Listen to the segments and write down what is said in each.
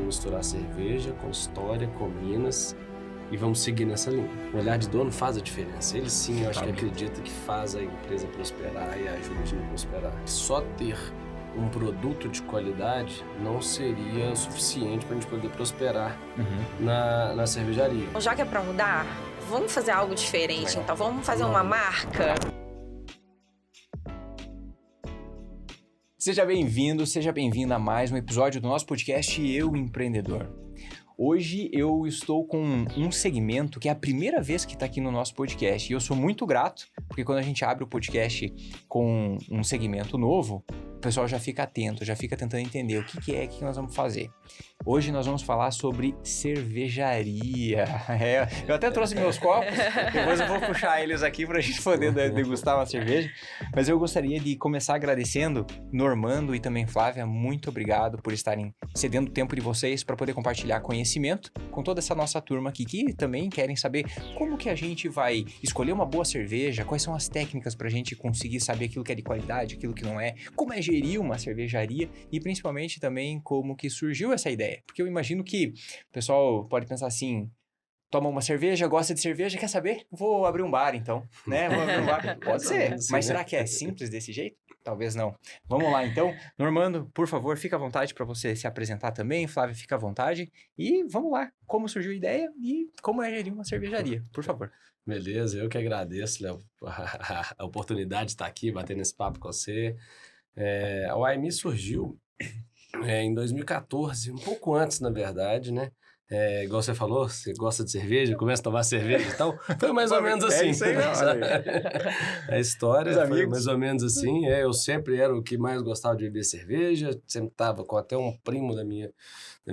misturar cerveja com história, com Minas, e vamos seguir nessa linha. O olhar de dono faz a diferença. Ele sim, eu acho que acredita que faz a empresa prosperar e ajuda o time a prosperar. Só ter um produto de qualidade não seria suficiente para a gente poder prosperar na cervejaria. Já que é para mudar, vamos fazer algo diferente, então vamos fazer uma marca. Seja bem-vindo, seja bem-vinda a mais um episódio do nosso podcast Eu Empreendedor. Hoje eu estou com um segmento que é a primeira vez que está aqui no nosso podcast e eu sou muito grato, porque quando a gente abre o podcast com um segmento novo, o pessoal já fica atento, já fica tentando entender o que nós vamos fazer. Hoje nós vamos falar sobre cervejaria. Eu até trouxe meus copos, depois eu vou puxar eles aqui para a gente poder degustar uma cerveja. Mas eu gostaria de começar agradecendo Normando e também Flávia. Muito obrigado por estarem cedendo o tempo de vocês para poder compartilhar conhecimento com toda essa nossa turma aqui, que também querem saber como que a gente vai escolher uma boa cerveja, quais são as técnicas para a gente conseguir saber aquilo que é de qualidade, aquilo que não é, como é gerir uma cervejaria e principalmente também como que surgiu essa ideia. Porque eu imagino que o pessoal pode pensar assim, toma uma cerveja, gosta de cerveja, quer saber? Vou abrir um bar então, né? Vou abrir um bar. Pode ser, mas será que é simples desse jeito? Talvez não. Vamos lá então. Normando, por favor, fica à vontade para você se apresentar também. Flávia, fica à vontade. E vamos lá, como surgiu a ideia e como é gerir uma cervejaria, por favor. Beleza, eu que agradeço, Léo, a oportunidade de estar aqui, batendo esse papo com você. A YME surgiu em 2014, um pouco antes, na verdade, né? Igual você falou, você gosta de cerveja, começa a tomar cerveja e tal. Foi mais ou menos assim. Isso aí, A história foi mais ou menos assim. Eu sempre era o que mais gostava de beber cerveja, sempre estava com até um primo da minha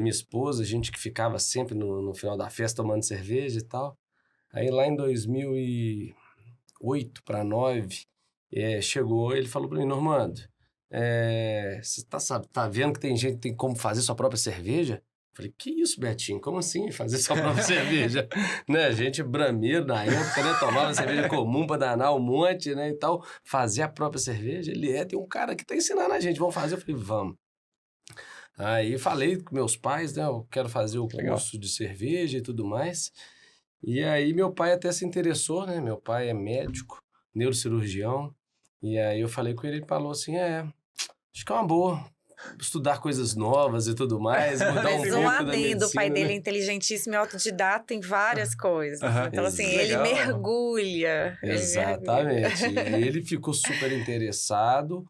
esposa, gente que ficava sempre no final da festa tomando cerveja e tal. Aí lá em 2008 para 2009, chegou, ele falou para mim, Normando, você tá vendo que tem gente que tem como fazer sua própria cerveja? Falei, que isso, Betinho? Como assim fazer sua própria cerveja? Né? A gente brameiro na época, né? Tomava cerveja comum pra danar um monte, né? E tal. Fazer a própria cerveja. Tem um cara que tá ensinando a gente. Vamos fazer? Eu falei, vamos. Aí falei com meus pais, né? Eu quero fazer o curso de cerveja e tudo mais. E aí meu pai até se interessou, né? Meu pai é médico, neurocirurgião. E aí eu falei com ele, ele falou assim, acho que é uma boa estudar coisas novas e tudo mais, mudar Mas um pouco um da adendo, medicina, o pai dele é né? inteligentíssimo e autodidata em várias coisas. Então, assim, ele Legal. mergulha. Exatamente. E ele ficou super interessado.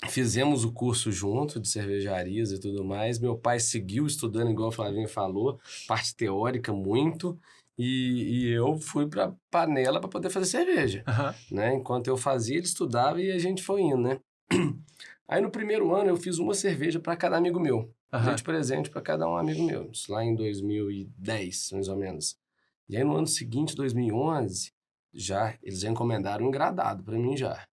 Fizemos o curso junto de cervejarias e tudo mais. Meu pai seguiu estudando, igual o Flavinho falou, parte teórica muito. E eu fui para panela para poder fazer cerveja. Né? Enquanto eu fazia, ele estudava e a gente foi indo, né? Aí no primeiro ano eu fiz uma cerveja para cada amigo meu. Dei de presente para cada um amigo meu. Isso lá em 2010, mais ou menos. E aí no ano seguinte, 2011, eles já encomendaram um engradado para mim já.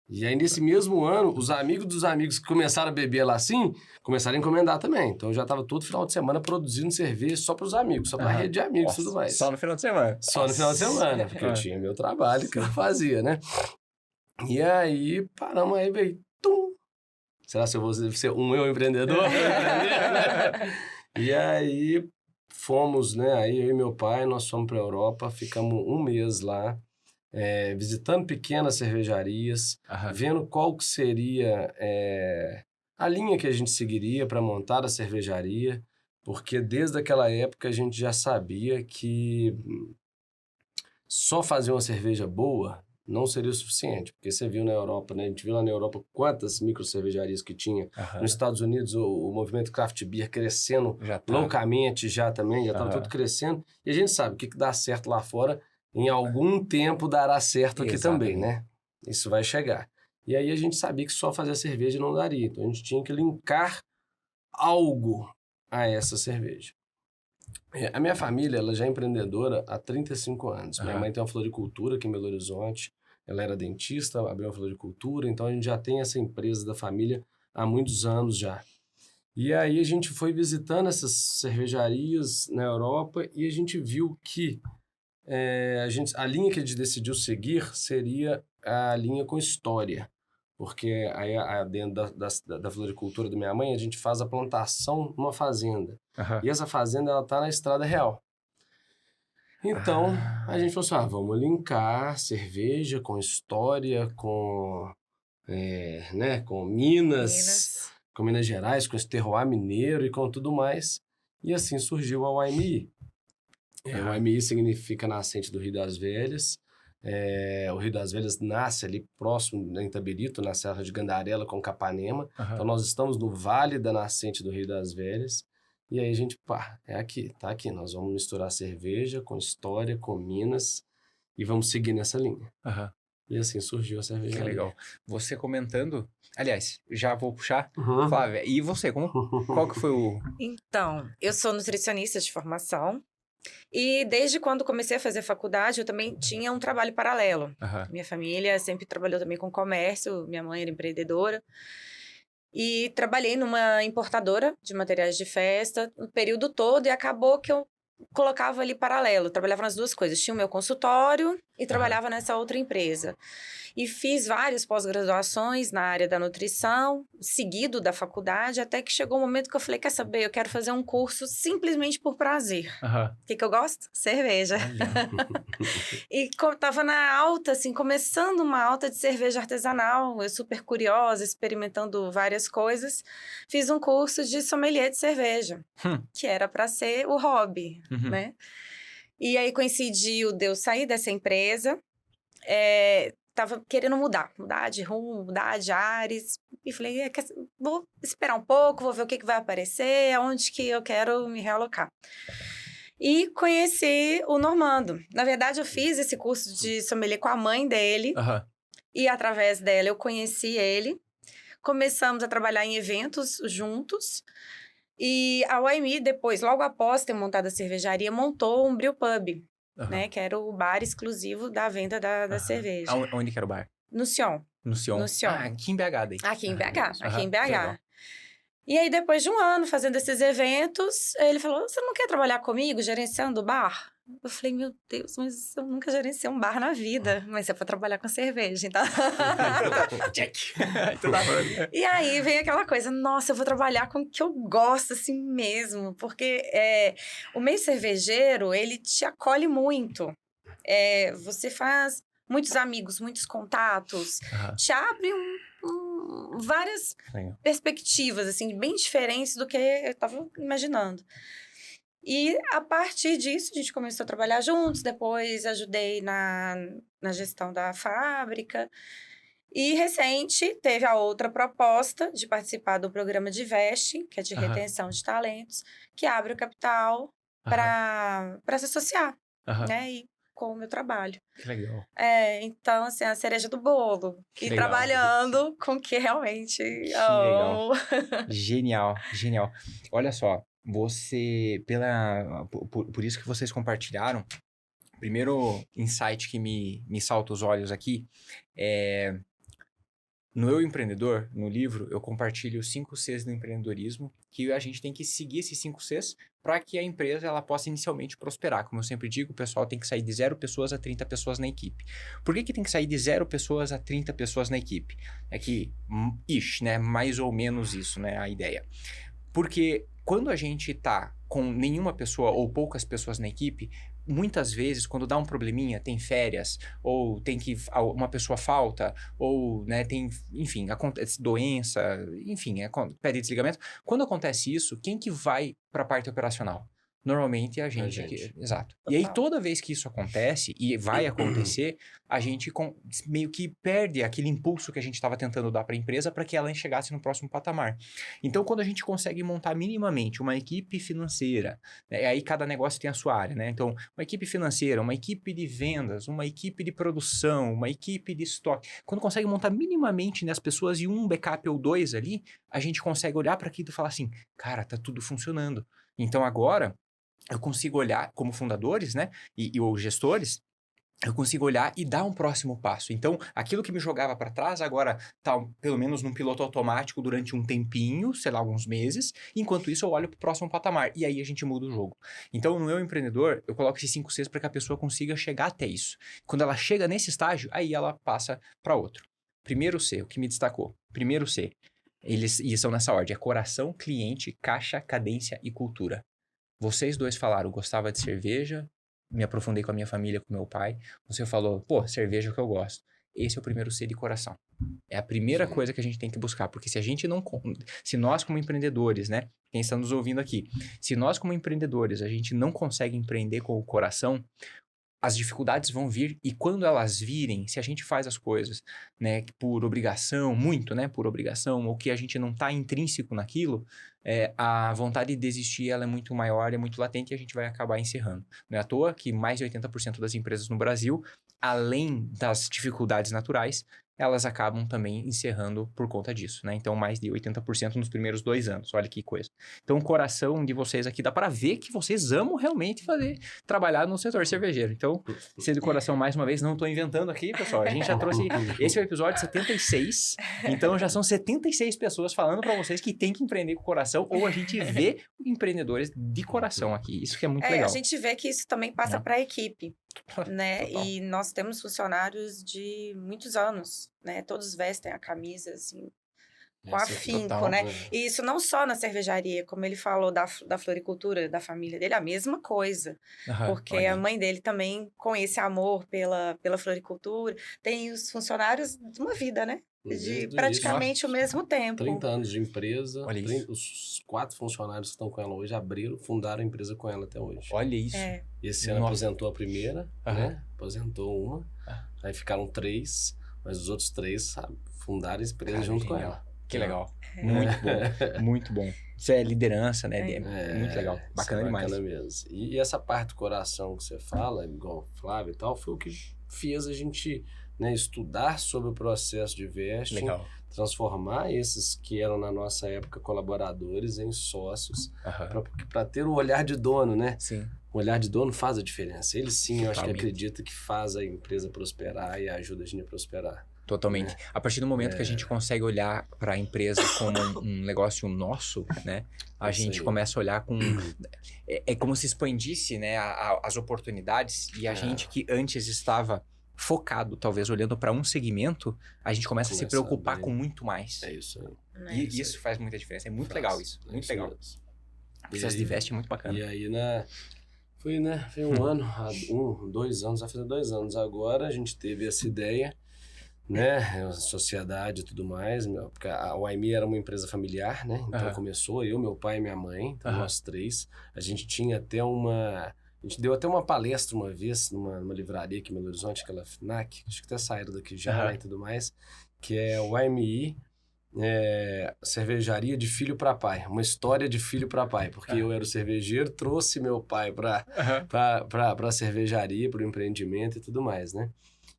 E aí nesse mesmo ano, os amigos dos amigos que começaram a beber lá assim, começaram a encomendar também. Então eu já estava todo final de semana produzindo cerveja só para os amigos, só para a rede de amigos e tudo mais. Só no final de semana? Só no final de semana, porque eu tinha meu trabalho que eu fazia, né? E aí paramos aí, veio. Será que eu vou ser eu empreendedor? E aí fomos, né? Aí eu e meu pai, nós fomos para a Europa, ficamos um mês lá, visitando pequenas cervejarias, vendo qual que seria a linha que a gente seguiria para montar a cervejaria, porque desde aquela época a gente já sabia que só fazer uma cerveja boa não seria o suficiente, porque você viu na Europa, né? A gente viu lá na Europa quantas microcervejarias que tinha. Nos Estados Unidos, o movimento craft beer crescendo loucamente já também, já estava tudo crescendo. E a gente sabe que dá certo lá fora, em algum tempo dará certo aqui também, né? Isso vai chegar. E aí a gente sabia que só fazer a cerveja não daria, então a gente tinha que linkar algo a essa cerveja. A minha família, ela já é empreendedora há 35 anos. Minha mãe tem uma floricultura aqui em Belo Horizonte. Ela era dentista, abriu uma floricultura. Então, a gente já tem essa empresa da família há muitos anos já. E aí, a gente foi visitando essas cervejarias na Europa e a gente viu que a linha que a gente decidiu seguir seria a linha com história. Porque aí dentro da floricultura da minha mãe, a gente faz a plantação numa fazenda. E essa fazenda, ela tá na Estrada Real. Então, a gente falou assim, vamos linkar cerveja com história, com Minas, com Minas Gerais, com esse terroir mineiro e com tudo mais. E assim surgiu a YMI. O YMI significa nascente do Rio das Velhas. O Rio das Velhas nasce ali próximo da Itabirito, na Serra de Gandarela com Capanema. Então, nós estamos no vale da nascente do Rio das Velhas. E aí a gente, tá aqui. Nós vamos misturar cerveja com história, com Minas e vamos seguir nessa linha. E assim surgiu a cervejaria. Que legal. Você comentando, aliás, já vou puxar, Flávia, e você, qual que foi o... Então, eu sou nutricionista de formação e desde quando comecei a fazer faculdade, eu também tinha um trabalho paralelo. Minha família sempre trabalhou também com comércio, minha mãe era empreendedora. E trabalhei numa importadora de materiais de festa o período todo e acabou que eu colocava ali paralelo, trabalhava nas duas coisas, tinha o meu consultório e trabalhava nessa outra empresa. E fiz várias pós-graduações na área da nutrição, seguido da faculdade, até que chegou um momento que eu falei, quer saber, eu quero fazer um curso simplesmente por prazer. O que eu gosto? Cerveja. E tava na alta, assim, começando uma alta de cerveja artesanal, eu super curiosa, experimentando várias coisas, fiz um curso de sommelier de cerveja, que era para ser o hobby, né? E aí coincidiu de eu sair dessa empresa, tava querendo mudar de rumo, mudar de ares, e falei, vou esperar um pouco, vou ver o que vai aparecer, aonde que eu quero me realocar. E conheci o Normando. Na verdade, eu fiz esse curso de sommelier com a mãe dele, e através dela eu conheci ele, começamos a trabalhar em eventos juntos, e a YMI depois, logo após ter montado a cervejaria, montou um brewpub, né? Que era o bar exclusivo da venda da cerveja. Onde que era o bar? No Sion. No Sion. Aqui em BH daí. Aqui em BH, aqui em BH. E aí, depois de um ano fazendo esses eventos, ele falou, você não quer trabalhar comigo, gerenciando o bar? Eu falei, meu Deus, mas eu nunca gerenciei um bar na vida. Mas é pra trabalhar com cerveja, então... Check. E aí vem aquela coisa, nossa, eu vou trabalhar com o que eu gosto, assim mesmo. Porque o meio cervejeiro, ele te acolhe muito. Você faz muitos amigos, muitos contatos. Te abre várias perspectivas, assim, bem diferentes do que eu estava imaginando. E, a partir disso, a gente começou a trabalhar juntos. Depois, ajudei na gestão da fábrica. E, recente, teve a outra proposta de participar do programa de Veste, que é de retenção de talentos, que abre o capital para se associar, né? E com o meu trabalho. Que legal. Então, assim, a cereja do bolo. Que e legal. Trabalhando com o que realmente amo. Genial, genial. Olha só, você, por isso que vocês compartilharam, o primeiro insight que me salta os olhos aqui no Eu Empreendedor, no livro, eu compartilho os 5 Cs do empreendedorismo, que a gente tem que seguir esses 5 Cs para que a empresa ela possa inicialmente prosperar. Como eu sempre digo, o pessoal tem que sair de 0 pessoas a 30 pessoas na equipe. Por que tem que sair de 0 pessoas a 30 pessoas na equipe? É que, né, mais ou menos isso, né, a ideia. Porque quando a gente tá com nenhuma pessoa ou poucas pessoas na equipe, muitas vezes, quando dá um probleminha, tem férias, ou tem que uma pessoa falta, ou, né, tem, enfim, acontece doença, enfim, pede desligamento. Quando acontece isso, quem que vai para a parte operacional? Normalmente é a gente. Exato. Total. E aí, toda vez que isso acontece, e vai acontecer, a gente meio que perde aquele impulso que a gente estava tentando dar para a empresa para que ela chegasse no próximo patamar. Então, quando a gente consegue montar minimamente uma equipe financeira, né, aí cada negócio tem a sua área, né? Então, uma equipe financeira, uma equipe de vendas, uma equipe de produção, uma equipe de estoque. Quando consegue montar minimamente, né, as pessoas e um backup ou 2 ali, a gente consegue olhar para aquilo e falar assim, cara, tá tudo funcionando. Então, agora eu consigo olhar como fundadores, né, ou gestores, eu consigo olhar e dar um próximo passo. Então, aquilo que me jogava para trás, agora tá pelo menos num piloto automático durante um tempinho, sei lá, alguns meses. Enquanto isso, eu olho para o próximo patamar. E aí a gente muda o jogo. Então, no meu empreendedor, eu coloco esses 5 Cs para que a pessoa consiga chegar até isso. Quando ela chega nesse estágio, aí ela passa para outro. Primeiro C, o que me destacou. Primeiro C, eles são nessa ordem, é coração, cliente, caixa, cadência e cultura. Vocês dois falaram, gostava de cerveja, me aprofundei com a minha família, com meu pai. Você falou, pô, cerveja é o que eu gosto. Esse é o primeiro C de coração. É a primeira coisa que a gente tem que buscar, porque se a gente não... Se nós como empreendedores, né? Quem está nos ouvindo aqui, se nós como empreendedores, a gente não consegue empreender com o coração, as dificuldades vão vir e quando elas virem, se a gente faz as coisas, né, por obrigação, muito, né, por obrigação, ou que a gente não está intrínseco naquilo, a vontade de desistir ela é muito maior, é muito latente e a gente vai acabar encerrando. Não é à toa que mais de 80% das empresas no Brasil, além das dificuldades naturais, elas acabam também encerrando por conta disso, né? Então, mais de 80% nos primeiros 2 anos. Olha que coisa. Então, o coração de vocês aqui dá para ver que vocês amam realmente trabalhar no setor cervejeiro. Então, ser de coração, mais uma vez, não estou inventando aqui, pessoal. A gente já trouxe... Esse é o episódio 76. Então, já são 76 pessoas falando para vocês que tem que empreender com o coração ou a gente vê empreendedores de coração aqui. Isso que é muito legal. A gente vê que isso também passa para a equipe. Né? E nós temos funcionários de muitos anos, né? Todos vestem a camisa, assim, com afinco, total, né? E isso não só na cervejaria, como ele falou da floricultura da família dele, a mesma coisa. Porque a mãe dele também, com esse amor pela floricultura, tem os funcionários de uma vida, né? De praticamente o mesmo tempo. 30 anos de empresa. Os 4 funcionários que estão com ela hoje fundaram a empresa com ela até hoje. Olha isso. E esse ano aposentou a primeira, né? Aposentou uma. Aí ficaram 3, mas os outros 3, fundaram a empresa junto com ela. Que legal. Muito bom. Muito bom. Isso é liderança, né? Muito legal. Bacana demais. Bacana mesmo. E essa parte do coração que você fala, igual o Flávio e tal, foi o que fez a gente... Né, estudar sobre o processo de vesting, transformar esses que eram na nossa época colaboradores em sócios, para ter o olhar de dono, né? Sim. O olhar de dono faz a diferença. Ele sim, eu acho que acredita que faz a empresa prosperar e ajuda a gente a prosperar. Totalmente. A partir do momento que a gente consegue olhar para a empresa como um negócio nosso, né? A gente começa a olhar com... É como se expandisse, né, as oportunidades e a gente que antes estava... focado, talvez, olhando para um segmento, a gente começa a se preocupar com muito mais. É isso aí. E isso faz muita diferença. É muito legal isso. Muito legal. O processo de veste é muito bacana. E aí, foi um ano, 2 anos, vai fazer 2 anos agora, a gente teve essa ideia, né, a sociedade e tudo mais, porque a YME era uma empresa familiar, né, então começou eu, meu pai e minha mãe, então nós 3, a gente tinha até a gente deu até uma palestra uma vez numa livraria aqui em Belo Horizonte, aquela FNAC, acho que até saíram daqui já, né, e tudo mais, que é o YME, cervejaria de filho para pai, uma história de filho para pai, porque eu era o cervejeiro, trouxe meu pai para a cervejaria, para o empreendimento e tudo mais, né?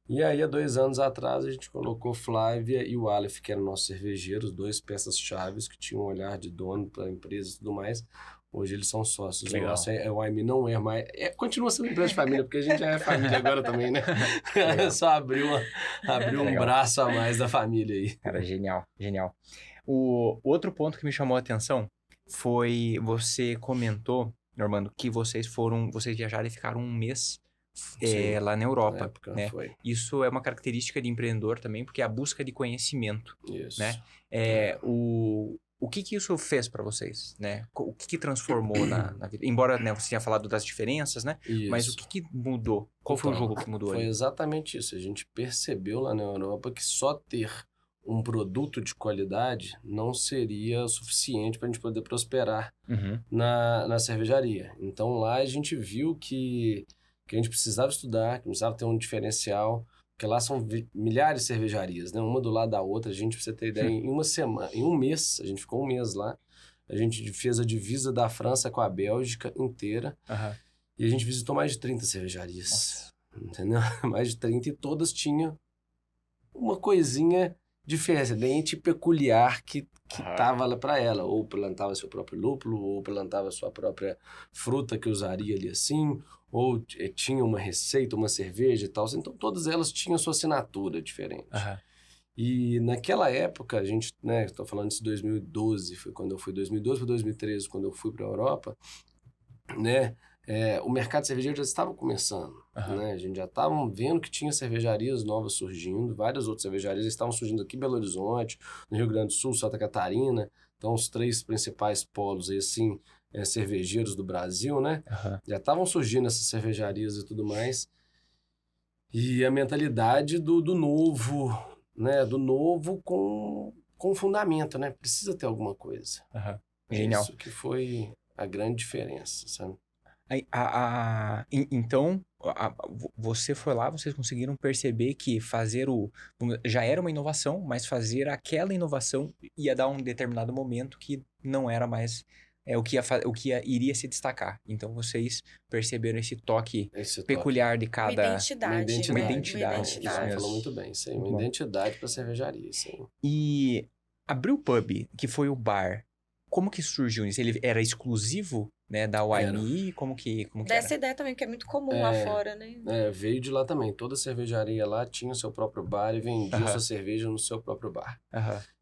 E aí, há 2 anos atrás, a gente colocou Flávia e o Aleph, que eram nossos cervejeiros, 2 peças-chaves que tinham um olhar de dono para a empresa e tudo mais. Hoje eles são sócios. Legal. O YME não é mais... continua sendo empresa de família, porque a gente já é família agora também, né? Só abriu um braço a mais da família aí. Cara, genial, genial. O outro ponto que me chamou a atenção foi... Você comentou, Normando, que vocês viajaram e ficaram 1 mês lá na Europa. Na época, né? foi. Isso é uma característica de empreendedor também, porque é a busca de conhecimento. Isso. Né? O que isso fez para vocês, né? O que transformou na vida? Embora, né, você tenha falado das diferenças, né? Isso. Mas o que mudou? Qual foi o jogo que mudou ali? Foi exatamente isso. A gente percebeu lá na Europa que só ter um produto de qualidade não seria suficiente para a gente poder prosperar na cervejaria. Então lá a gente viu que a gente precisava estudar, que precisava ter um diferencial, porque lá são milhares de cervejarias, né? Uma do lado da outra. A gente, pra você ter ideia, em 1 mês, a gente ficou 1 mês lá, a gente fez a divisa da França com a Bélgica inteira, e a gente visitou mais de 30 cervejarias, entendeu? Mais de 30, e todas tinham uma coisinha diferente, peculiar, que tava lá para ela, ou plantava seu próprio lúpulo, ou plantava sua própria fruta que usaria ali assim, ou tinha uma receita, uma cerveja e tal. Então, todas elas tinham sua assinatura diferente. E naquela época, a gente, né, estou falando de 2012, foi quando eu fui, 2012 para 2013, quando eu fui para a Europa, né, o mercado cervejeiro já estava começando, né? A gente já estava vendo que tinha cervejarias novas surgindo, várias outras cervejarias estavam surgindo aqui em Belo Horizonte, no Rio Grande do Sul, Santa Catarina, então os 3 principais polos aí, assim, cervejeiros do Brasil, né? Já estavam surgindo essas cervejarias e tudo mais. E a mentalidade do novo, né? Do novo com fundamento, né? Precisa ter alguma coisa. Genial. Isso que foi a grande diferença, sabe? Então, você foi lá, vocês conseguiram perceber que já era uma inovação, mas fazer aquela inovação ia dar um determinado momento que não era mais iria se destacar. Então, vocês perceberam esse toque peculiar de cada... Uma identidade. Isso, você falou muito bem, isso aí, uma identidade para cervejaria, isso aí. E a Brewpub, que foi o bar, como que surgiu isso? Ele era exclusivo, né, da WineMe? Como que Dessa ideia também, que é muito comum lá fora, né? Veio de lá também. Toda cervejaria lá tinha o seu próprio bar e vendia sua cerveja no seu próprio bar.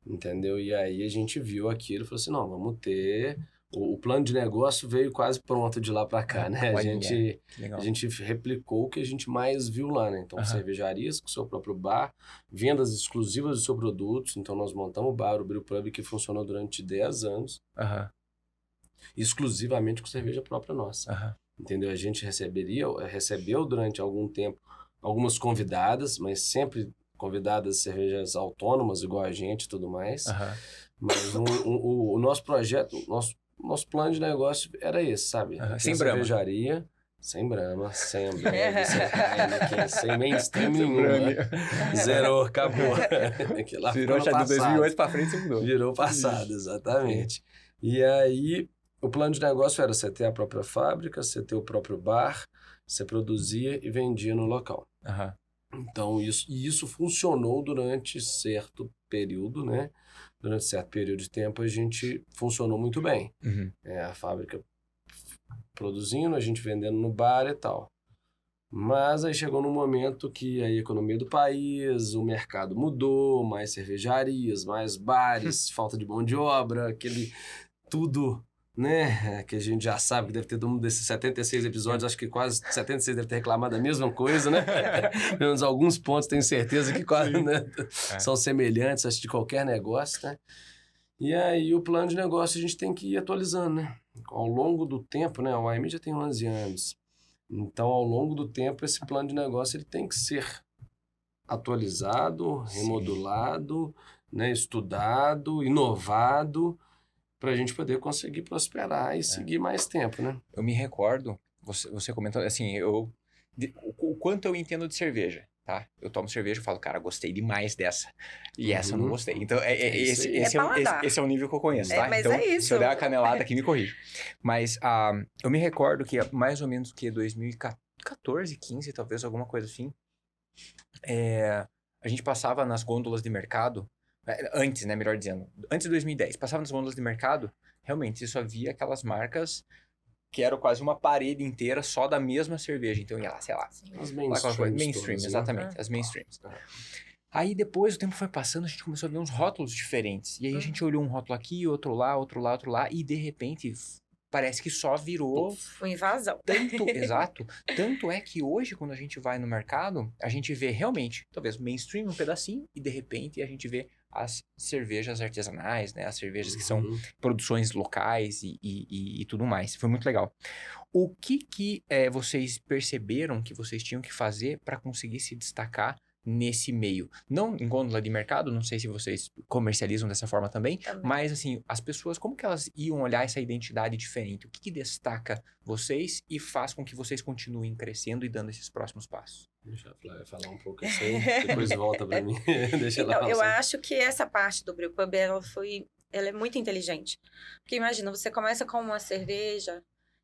Entendeu? E aí a gente viu aquilo e falou assim, não, vamos ter... O plano de negócio veio quase pronto de lá para cá, né? A gente replicou o que a gente mais viu lá, né? Então, cervejarias com seu próprio bar, vendas exclusivas do seu produto. Então, nós montamos o bar, o Brewpub, que funcionou durante 10 anos. Exclusivamente com cerveja própria nossa. Entendeu? A gente recebeu durante algum tempo algumas convidadas, mas sempre convidadas de cervejas autônomas, igual a gente e tudo mais. Mas o nosso projeto, nosso plano de negócio era esse, sabe? Sem Brahma. Cervejaria, sem Brahma, sem Ambev, sem Heineken, sem mainstream nenhuma. Zerou, acabou. Virou já de 2008 para frente, você mudou. Virou passado, exatamente. E aí, o plano de negócio era você ter a própria fábrica, você ter o próprio bar, você produzia e vendia no local. Então, isso funcionou durante certo período, né? Durante certo período de tempo, a gente funcionou muito bem. A fábrica produzindo, a gente vendendo no bar e tal. Mas aí chegou num momento que a economia do país, o mercado mudou, mais cervejarias, mais bares, falta de mão de obra, aquele tudo... né? Que a gente já sabe que deve ter todo mundo desses 76 episódios, acho que quase 76 deve ter reclamado da mesma coisa, né? Pelo menos alguns pontos tenho certeza que quase, né? São semelhantes, acho, de qualquer negócio, né? E aí o plano de negócio a gente tem que ir atualizando, né? Ao longo do tempo, né? A WineMe já tem 11 anos. Então, ao longo do tempo, esse plano de negócio ele tem que ser atualizado, remodulado, né? Estudado, inovado, para a gente poder conseguir prosperar e seguir mais tempo, né? Eu me recordo, você comentou, assim, o quanto eu entendo de cerveja, tá? Eu tomo cerveja e falo, cara, gostei demais dessa. E essa eu não gostei. Então, esse é o nível que eu conheço, tá? Mas então, isso. Se eu der uma canelada aqui, me corrija. Mas eu me recordo que mais ou menos que 2014, 15, talvez, alguma coisa assim, a gente passava nas gôndolas de mercado. Antes, né, melhor dizendo. Antes de 2010, passava nas gôndolas de mercado, realmente, você só via aquelas marcas que eram quase uma parede inteira só da mesma cerveja. Então, ia lá, sei lá. As mainstream, todas, exatamente, né? as mainstreams. Aí, depois, o tempo foi passando, a gente começou a ver uns rótulos diferentes. E aí, a gente olhou um rótulo aqui, outro lá, e de repente... Parece que só virou... Uma invasão. Exato. Tanto é que hoje, quando a gente vai no mercado, a gente vê realmente, talvez, mainstream um pedacinho, e de repente a gente vê as cervejas artesanais, né? As cervejas que são produções locais e tudo mais. Foi muito legal. O que vocês perceberam que vocês tinham que fazer para conseguir se destacar nesse meio? Não em gôndola de mercado, não sei se vocês comercializam dessa forma também, mas assim, as pessoas, como que elas iam olhar essa identidade diferente? O que destaca vocês e faz com que vocês continuem crescendo e dando esses próximos passos? Deixa a Flávia falar um pouco assim, depois volta para mim. Deixa ela falar. Eu acho que essa parte do Brewpub, ela é muito inteligente. Porque imagina, você começa com uma cerveja,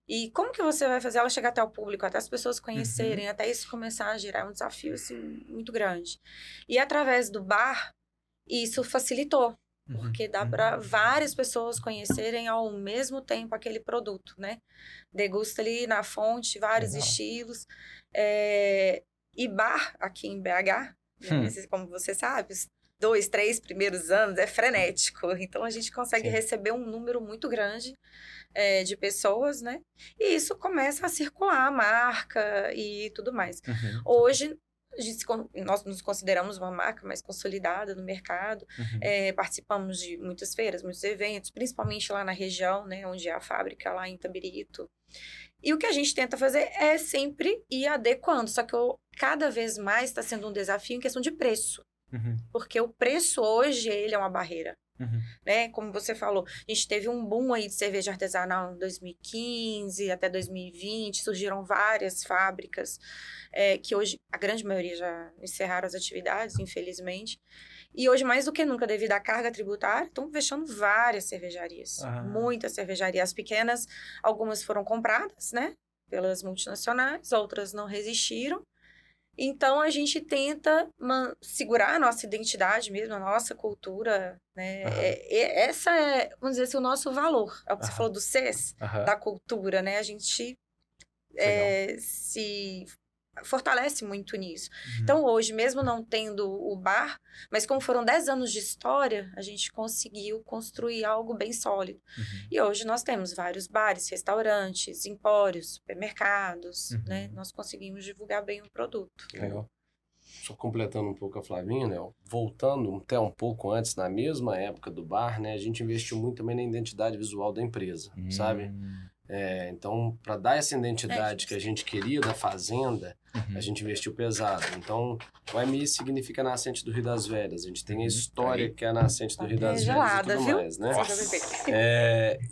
e como que você vai fazer ela chegar até o público, até as pessoas conhecerem, até isso começar a gerar um desafio, assim, muito grande. E através do bar, isso facilitou, porque dá para várias pessoas conhecerem ao mesmo tempo aquele produto, né? Degusta ali na fonte, vários estilos. E bar, aqui em BH, né? Como você sabe, 2, 3 primeiros anos é frenético. Então, a gente consegue receber um número muito grande de pessoas, né? E isso começa a circular a marca e tudo mais. Hoje, nós nos consideramos uma marca mais consolidada no mercado. Participamos de muitas feiras, muitos eventos, principalmente lá na região, né? Onde é a fábrica, lá em Itabirito. E o que a gente tenta fazer é sempre ir adequando. Só que cada vez mais está sendo um desafio em questão de preço. Porque o preço hoje, ele é uma barreira. Né? Como você falou, a gente teve um boom aí de cerveja artesanal em 2015 até 2020, surgiram várias fábricas que hoje, a grande maioria já encerraram as atividades, infelizmente. E hoje, mais do que nunca, devido à carga tributária, estão fechando várias cervejarias. Muitas cervejarias pequenas, algumas foram compradas, né? Pelas multinacionais, outras não resistiram. Então, a gente tenta segurar a nossa identidade mesmo, a nossa cultura, né? Essa é, vamos dizer assim, o nosso valor. É o que você falou do CES, da cultura, né? A gente se fortalece muito nisso. Então, hoje, mesmo não tendo o bar, mas como foram 10 anos de história, a gente conseguiu construir algo bem sólido. E hoje nós temos vários bares, restaurantes, empórios, supermercados, né? Nós conseguimos divulgar bem o produto. Legal. Só completando um pouco a Flavinha, né? Voltando até um pouco antes, na mesma época do bar, né? A gente investiu muito também na identidade visual da empresa, sabe? Então, para dar essa identidade que a gente queria da fazenda, a gente investiu pesado. Então, o AMI significa Nascente do Rio das Velhas. A gente tem a história que é a Nascente do Rio das Velhas e tudo mais, né?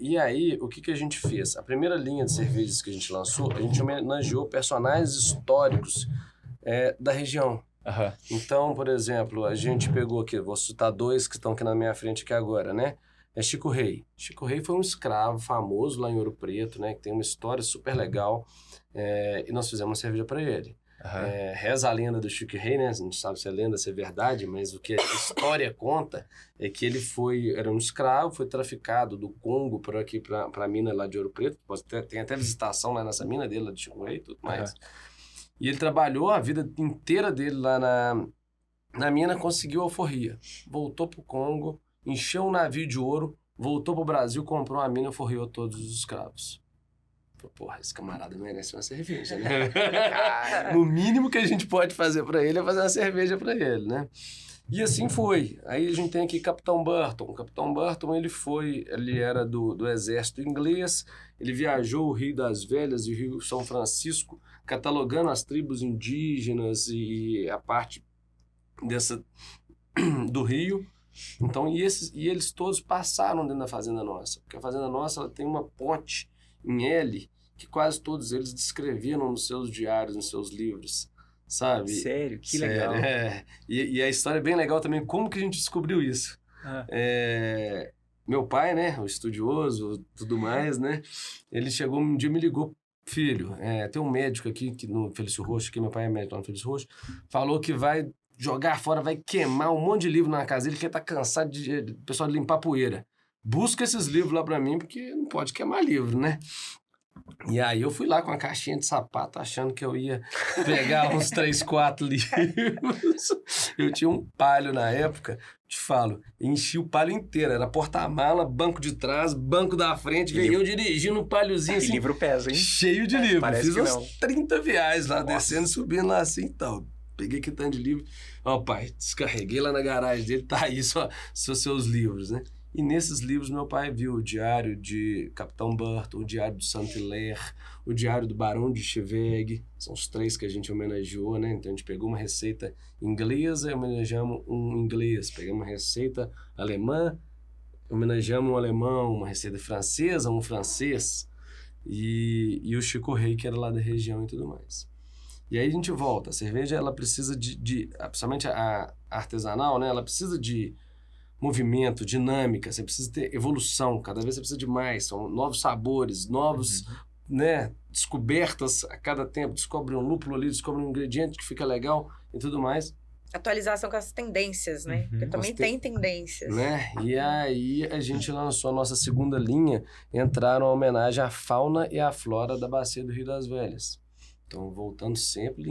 E aí, o que a gente fez? A primeira linha de cervejas que a gente lançou, a gente homenageou personagens históricos da região. Então, por exemplo, a gente pegou aqui, vou citar 2 que estão aqui na minha frente aqui agora, né? É Chico Rei. Chico Rei foi um escravo famoso lá em Ouro Preto, né? Que tem uma história super legal. E nós fizemos uma cerveja para ele. Reza a lenda do Chico Rei, né? A gente sabe se é lenda, se é verdade, mas o que a história conta é que ele era um escravo, foi traficado do Congo por aqui para a mina lá de Ouro Preto. Tem até visitação lá nessa mina dele, lá de Chico Rei e tudo mais. E ele trabalhou a vida inteira dele lá na mina, conseguiu alforria. Voltou pro Congo, encheu um navio de ouro, voltou pro Brasil, comprou uma mina e forriou todos os escravos. Porra, esse camarada merece uma cerveja, né? No mínimo que a gente pode fazer pra ele é fazer uma cerveja pra ele, né? E assim foi. Aí a gente tem aqui Capitão Burton. O Capitão Burton, ele era do exército inglês, ele viajou o Rio das Velhas e o Rio São Francisco, catalogando as tribos indígenas e a parte do Rio. Então, e eles todos passaram dentro da Fazenda Nossa, porque a Fazenda Nossa ela tem uma ponte em L que quase todos eles descreviam nos seus diários, nos seus livros, sabe? Sério? Que legal. E a história é bem legal também, como que a gente descobriu isso? Meu pai, né, o estudioso, tudo mais, né, ele chegou um dia e me ligou, filho, tem um médico aqui no Felício Roxo, que meu pai é médico lá no Felício Roxo, falou que vai jogar fora, vai queimar um monte de livro na casa dele, que ele tá cansado de pessoal de limpar poeira. Busca esses livros lá pra mim, porque não pode queimar livro, né? E aí eu fui lá com uma caixinha de sapato, achando que eu ia pegar uns 3, 4 livros. Eu tinha um Palio na época, te falo, enchi o Palio inteiro. Era porta-mala, banco de trás, banco da frente, veio eu dirigindo um Paliozinho assim. Livro pesa, hein? Cheio de livro. Parece Fiz uns 30 viagens lá, descendo e subindo lá assim e tal. Peguei que tanto de livro. Pai, descarreguei lá na garagem dele, tá aí só seus livros, né? E nesses livros meu pai viu o diário de Capitão Burton, o diário do Saint-Hilaire, o diário do Barão de Chevègue. São os 3 que a gente homenageou, né? Então a gente pegou uma receita inglesa e homenageamos um inglês. Pegamos uma receita alemã, homenageamos um alemão, uma receita francesa, um francês. E o Chico Rei, que era lá da região e tudo mais. E aí a gente volta. A cerveja, ela precisa principalmente a artesanal, né? Ela precisa de movimento, dinâmica, você precisa ter evolução, cada vez você precisa de mais, são novos sabores, novos, né, descobertas a cada tempo, descobre um lúpulo ali, descobre um ingrediente que fica legal e tudo mais. Atualização com as tendências, né? Porque também tem tendências. Né? E aí a gente lançou a nossa segunda linha, entraram em homenagem à fauna e à flora da Bacia do Rio das Velhas. Então, voltando sempre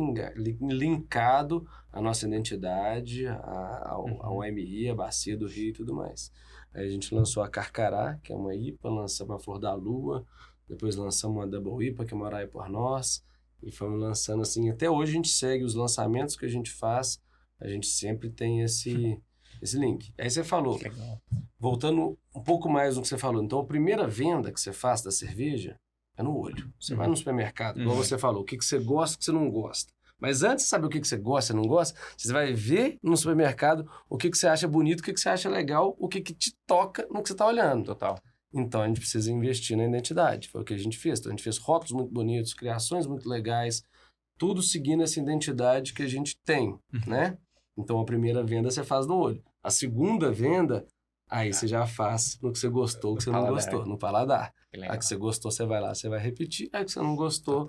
linkado à nossa identidade, ao MI, a Bacia do Rio e tudo mais. Aí a gente lançou a Carcará, que é uma IPA, lançamos a Flor da Lua, depois lançamos uma Double IPA, que é Morar por Nós, e fomos lançando assim. Até hoje a gente segue os lançamentos que a gente faz, a gente sempre tem esse link. Aí você falou, voltando um pouco mais no que você falou, então a primeira venda que você faz da cerveja é no olho. Você vai no supermercado, igual você falou, o que você gosta, o que você não gosta. Mas antes de saber o que você gosta e não gosta, você vai ver no supermercado o que você acha bonito, o que você acha legal, o que te toca no que você está olhando. Total. Então, a gente precisa investir na identidade. Foi o que a gente fez. Então, a gente fez rótulos muito bonitos, criações muito legais, tudo seguindo essa identidade que a gente tem, né? Então, a primeira venda você faz no olho. A segunda venda, aí você já faz no que você gostou, o que você não gostou, no paladar. A que você gostou, você vai lá, você vai repetir. A que você não gostou,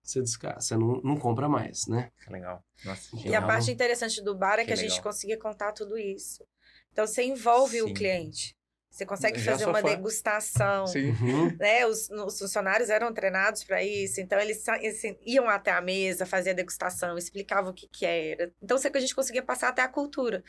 você descarta. Você não compra mais, né? Que legal. Nossa, e a parte interessante do bar é que a gente conseguia contar tudo isso. Então, você envolve o cliente. Você consegue fazer uma degustação, né? Os funcionários eram treinados para isso, então eles iam até a mesa, faziam a degustação, explicavam o que era. Então, a gente conseguia passar até a cultura.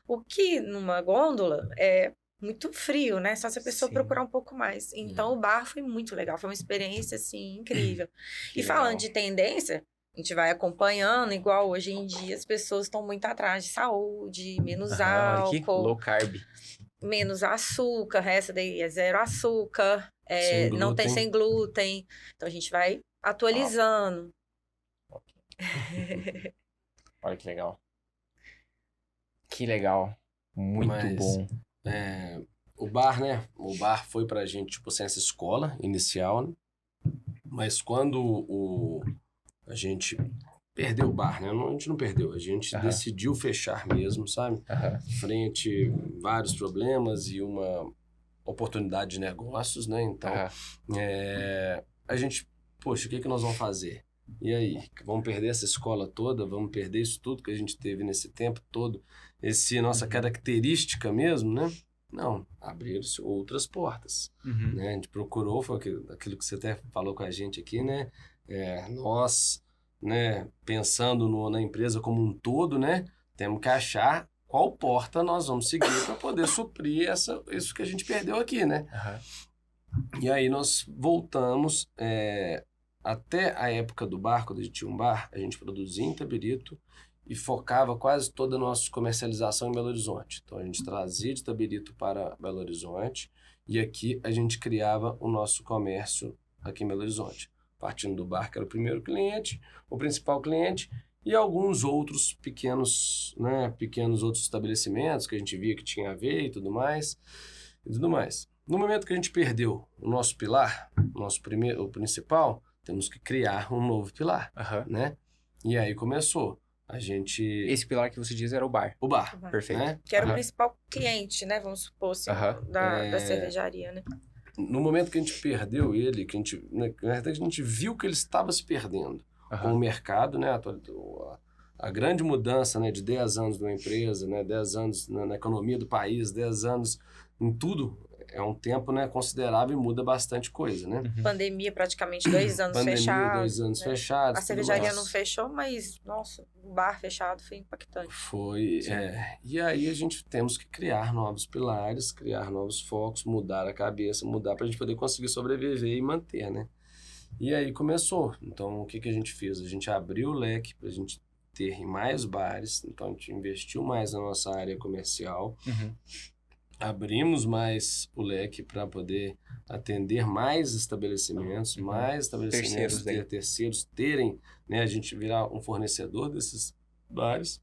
O que numa gôndola é muito frio, né? Só se a pessoa procurar um pouco mais. Então, o bar foi muito legal, foi uma experiência, assim, incrível. E falando de tendência, a gente vai acompanhando, igual hoje em dia as pessoas estão muito atrás de saúde, menos álcool. Low carb. Menos açúcar, essa daí é zero açúcar, não tem sem glúten. Então, a gente vai atualizando. Olha que legal. Que legal. Muito bom. O bar, né? O bar foi pra gente, tipo assim, essa escola inicial, né? Mas quando a gente perdeu o bar, né? A gente não perdeu, a gente decidiu fechar mesmo, sabe? Frente a vários problemas e uma oportunidade de negócios, né? Então, a gente, poxa, o que nós vamos fazer? E aí? Vamos perder essa escola toda? Vamos perder isso tudo que a gente teve nesse tempo todo? Nossa característica mesmo, né? Não, abriram-se outras portas, né? A gente procurou, foi aquilo que você até falou com a gente aqui, né? Nós, né, pensando na empresa como um todo, né, temos que achar qual porta nós vamos seguir para poder suprir isso que a gente perdeu aqui, né? E aí nós voltamos até a época do bar, quando a gente tinha um bar, a gente produzia em Itabirito e focava quase toda a nossa comercialização em Belo Horizonte. Então a gente trazia de Itabirito para Belo Horizonte e aqui a gente criava o nosso comércio aqui em Belo Horizonte. Partindo do bar, que era o primeiro cliente, o principal cliente, e alguns outros pequenos outros estabelecimentos que a gente via que tinha a ver e tudo mais. No momento que a gente perdeu o nosso pilar, o principal, temos que criar um novo pilar, né? E aí começou. Esse pilar que você diz era o bar. O bar. Perfeito. Né? Que era o principal cliente, né? Vamos supor, assim, da cervejaria, né? No momento que a gente perdeu ele, que na verdade a gente viu que ele estava se perdendo com o mercado, né? A grande mudança, né, de 10 anos de uma empresa, né, 10 anos na economia do país, 10 anos em tudo, é um tempo, né, considerável e muda bastante coisa, né? Pandemia, praticamente 2 anos fechado. 2 anos fechados. A cervejaria não fechou, mas, nossa, o bar fechado foi impactante. Foi, E aí a gente temos que criar novos pilares, criar novos focos, mudar a cabeça, mudar para a gente poder conseguir sobreviver e manter, né? E aí começou. Então, o que a gente fez? A gente abriu o leque para a gente ter mais bares, então a gente investiu mais na nossa área comercial, abrimos mais o leque para poder atender mais estabelecimentos, terceiros terem, né, a gente virar um fornecedor desses bares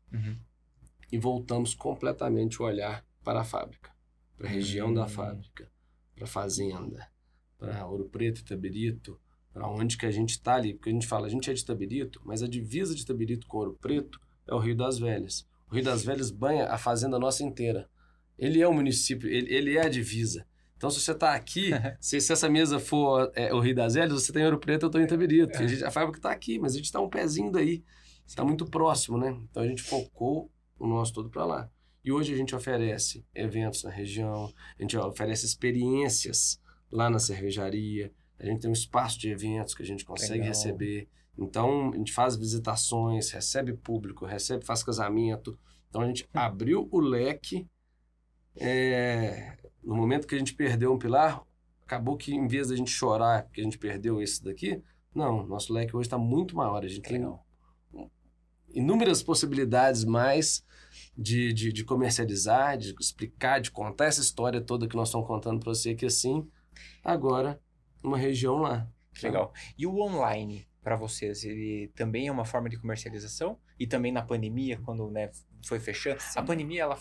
e voltamos completamente o olhar para a fábrica, para a região da fábrica, para a fazenda, para Ouro Preto, Itabirito, para onde que a gente está ali, porque a gente fala, a gente é de Itabirito, mas a divisa de Itabirito com Ouro Preto é o Rio das Velhas. O Rio das Velhas banha a fazenda nossa inteira. Ele é o município, ele é a divisa. Então, se você está aqui, se essa mesa for o Rio das Velhas, você está em Ouro Preto, eu estou em Itabirito. A fábrica está aqui, mas a gente está um pezinho daí. Está muito próximo, né? Então, a gente focou o nosso todo para lá. E hoje a gente oferece eventos na região, a gente oferece experiências lá na cervejaria, a gente tem um espaço de eventos que a gente consegue receber. Então, a gente faz visitações, recebe público, faz casamento. Então, a gente abriu o leque. No momento que a gente perdeu um pilar, acabou que, em vez da gente chorar porque a gente perdeu esse daqui, não, nosso leque hoje está muito maior. A gente tem inúmeras possibilidades mais de comercializar, de explicar, de contar essa história toda que nós estamos contando para você, que assim, agora, uma região lá. Legal. E o online, para vocês, ele também é uma forma de comercialização? E também na pandemia, quando, né, foi fechando? Sim. A pandemia, ela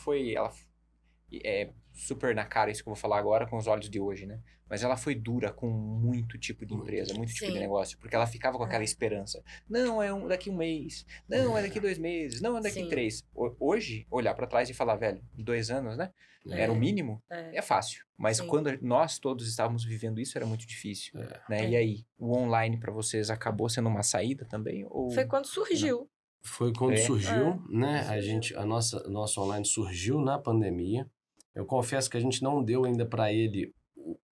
é super na cara, isso que eu vou falar agora, com os olhos de hoje, né? Mas ela foi dura com muito tipo de empresa, muito tipo de negócio, porque ela ficava com aquela esperança. Não, daqui 1 mês. Não, é daqui 2 meses. Não, é daqui 3. Hoje, olhar para trás e falar, velho, 2 anos, né? Era o mínimo. É fácil. Mas quando nós todos estávamos vivendo isso, era muito difícil. Né? E aí, o online para vocês acabou sendo uma saída também? Ou... Foi quando surgiu. Não. Foi quando surgiu, né? Nosso online surgiu na pandemia. Eu confesso que a gente não deu ainda para ele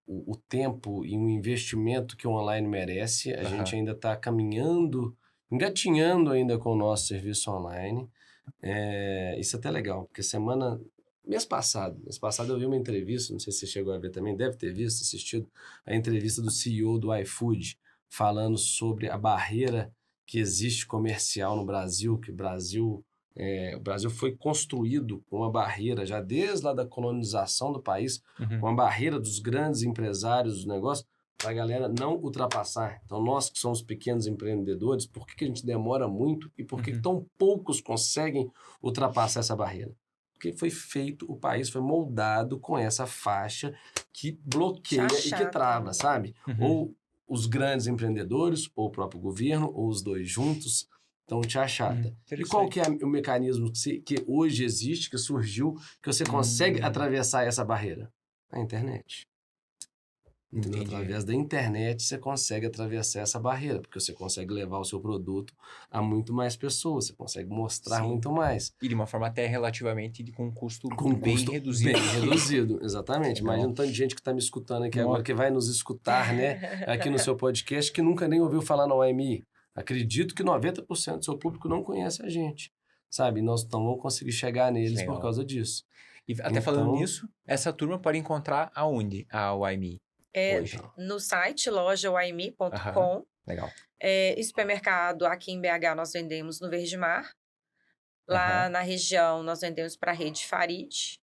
o tempo e o investimento que o online merece. A gente ainda está caminhando, engatinhando ainda com o nosso serviço online. Isso é até legal, porque mês passado eu vi uma entrevista, não sei se você chegou a ver também, deve ter visto, assistido, a entrevista do CEO do iFood, falando sobre a barreira que existe comercial no Brasil, que o Brasil foi construído com uma barreira, já desde lá da colonização do país, com uma barreira dos grandes empresários dos negócios, para a galera não ultrapassar. Então, nós que somos pequenos empreendedores, por que a gente demora muito e por que tão poucos conseguem ultrapassar essa barreira? Porque o país foi moldado com essa faixa que bloqueia e que trava, sabe? Ou os grandes empreendedores, ou o próprio governo, ou os dois juntos. Então, te achata. E qual que é o mecanismo que hoje existe, que surgiu, que você consegue atravessar essa barreira? A internet. Então, através da internet, você consegue atravessar essa barreira, porque você consegue levar o seu produto a muito mais pessoas, você consegue mostrar muito mais. E de uma forma até relativamente com um custo bem reduzido. Bem reduzido, exatamente. Imagina um tanto de gente que está me escutando aqui agora, que vai nos escutar, né, aqui no seu podcast, que nunca nem ouviu falar na OMI. Acredito que 90% do seu público não conhece a gente, sabe? Nós não vamos conseguir chegar neles por causa disso. E até falando nisso, essa turma pode encontrar aonde a OMI? Hoje? No site lojaoimi.com. Legal. Em supermercado, aqui em BH, nós vendemos no Verde Mar. Lá na região, nós vendemos para a rede Farid.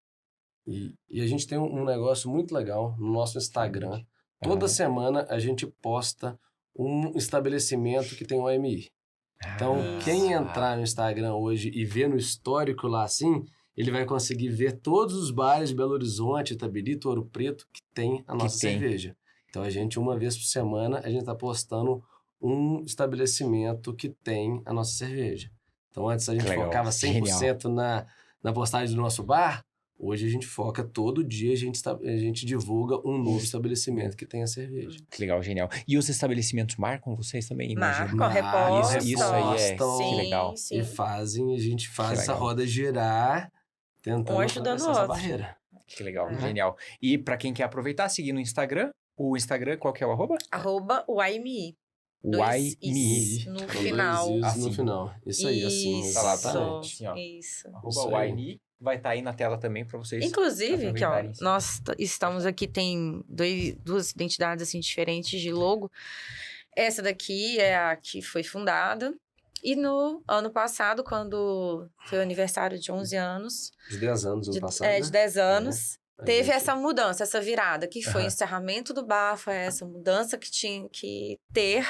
E a gente tem um negócio muito legal no nosso Instagram. Toda semana a gente posta um estabelecimento que tem OMI. Então, quem entrar no Instagram hoje e ver no histórico lá assim, ele vai conseguir ver todos os bares de Belo Horizonte, Itabirito, Ouro Preto, que tem a nossa cerveja. Então, a gente, uma vez por semana, a gente está postando um estabelecimento que tem a nossa cerveja. Então, antes a gente focava 100% na postagem do nosso bar. Hoje a gente foca, todo dia a gente divulga um novo estabelecimento que tem a cerveja. Que legal, genial. E os estabelecimentos marcam vocês também? Marcam, repostam. Isso aí que legal. Sim. E a gente faz essa roda girar, tentando atravessar essa barreira. Que legal, genial. E para quem quer aproveitar, seguir no Instagram, o Instagram, qual que é o arroba? @YMI. YMI. No final. No final. Isso aí, assim. Exatamente. Isso. @YMI. Vai estar aí na tela também para vocês. Inclusive, que, nós estamos aqui, tem duas identidades assim, diferentes de logo. Essa daqui é a que foi fundada. E no ano passado, quando foi o aniversário de 11 anos... De 10 anos no passado, de 10 anos. Teve essa mudança, essa virada, que foi o encerramento do bar, foi essa mudança que tinha que ter.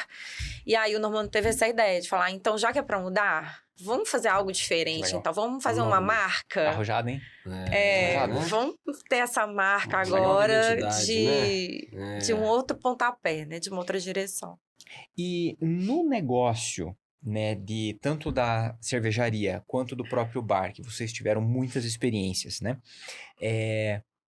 E aí o Normando teve essa ideia de falar, então já que é para mudar, vamos fazer algo diferente. Então vamos fazer uma marca. Arrojado, hein? Vamos ter essa marca agora de um outro pontapé, né? De uma outra direção. E no negócio, né, de tanto da cervejaria quanto do próprio bar, que vocês tiveram muitas experiências, né?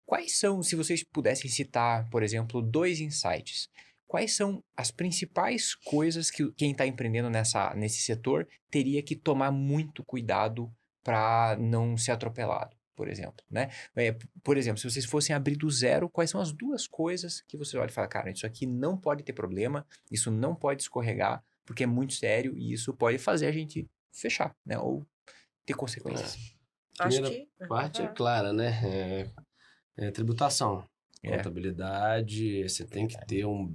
Quais são, se vocês pudessem citar, por exemplo, 2 insights, quais são as principais coisas que quem está empreendendo nesse setor teria que tomar muito cuidado para não ser atropelado? por exemplo, né? Por exemplo, se vocês fossem abrir do zero, quais são as 2 coisas que você olha e fala, cara, isso aqui não pode ter problema, isso não pode escorregar, porque é muito sério e isso pode fazer a gente fechar, né? Ou ter consequências. A primeira parte é clara, né? Tributação. Contabilidade, você tem que ter um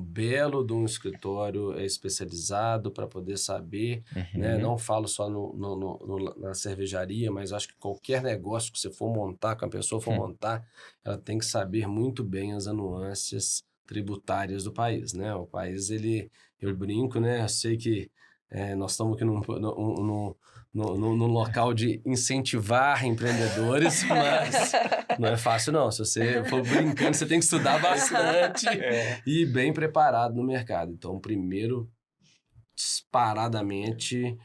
belo de um escritório especializado para poder saber, né? Não falo só na cervejaria, mas acho que qualquer negócio que você for montar, que a pessoa for montar, ela tem que saber muito bem as nuances tributárias do país, né? O país, eu brinco, né? Eu sei que nós estamos aqui num local de incentivar empreendedores, mas não é fácil não. Se você for brincando, você tem que estudar bastante e ir bem preparado no mercado. Então, primeiro, disparadamente,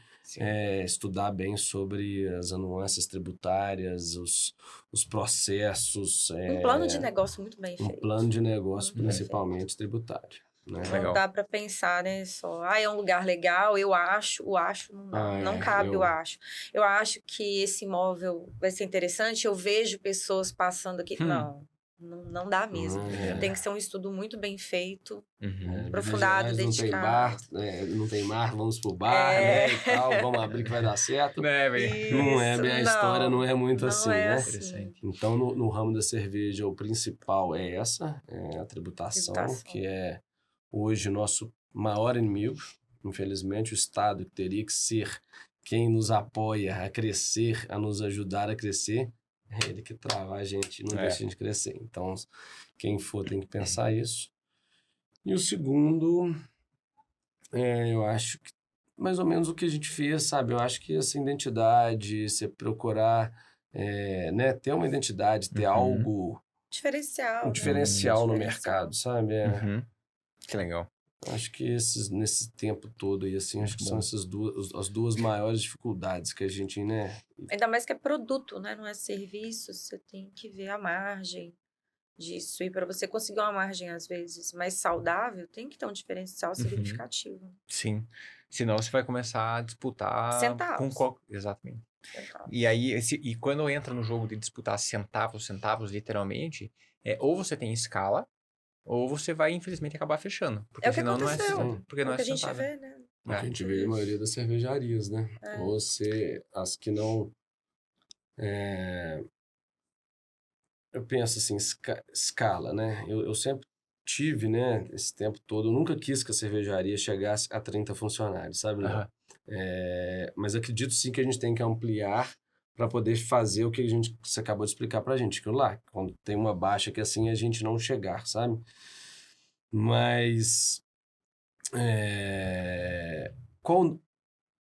estudar bem sobre as nuances tributárias, os processos. Um plano de negócio muito bem feito. Um plano de negócio, principalmente tributário. Né? Não dá para pensar, né? Só, é um lugar legal, eu acho, não cabe, eu acho. Eu acho que esse imóvel vai ser interessante, eu vejo pessoas passando aqui. Não dá mesmo. Tem que ser um estudo muito bem feito, aprofundado, dedicado. Não tem mar, vamos pro bar, né? E tal, vamos abrir que vai dar certo. Não é bem a história, não é muito assim, né? Assim. Então, no ramo da cerveja, o principal é a tributação, que é hoje o nosso maior inimigo. Infelizmente, o Estado, que teria que ser quem nos apoia a crescer, a nos ajudar a crescer, é ele que trava a gente, não deixa a gente crescer. Então, quem for tem que pensar isso. E o segundo, eu acho que mais ou menos o que a gente fez, sabe? Eu acho que essa identidade, você procurar ter uma identidade, ter algo... Diferencial. Um diferencial no mercado, sabe? Que legal. Acho que nesse tempo todo aí, assim, acho que são as 2 maiores dificuldades que a gente, né? Ainda mais que é produto, né? Não é serviço, você tem que ver a margem disso. E para você conseguir uma margem, às vezes, mais saudável, tem que ter um diferencial significativo. Sim. Senão você vai começar a disputar... Centavos. Exatamente. Centavos. E aí, quando entra no jogo de disputar centavos, literalmente, ou você tem escala, ou você vai, infelizmente, acabar fechando. Porque senão não é centavo. Porque não é o que a gente centavo. vê, né? O que a gente vê na maioria das cervejarias, né? Ou as que não... Eu penso assim, escala, né? Eu sempre tive, né, esse tempo todo, eu nunca quis que a cervejaria chegasse a 30 funcionários, sabe? Mas acredito sim que a gente tem que ampliar para poder fazer o que você acabou de explicar pra gente, aquilo lá, quando tem uma baixa que assim a gente não chegar, sabe? Mas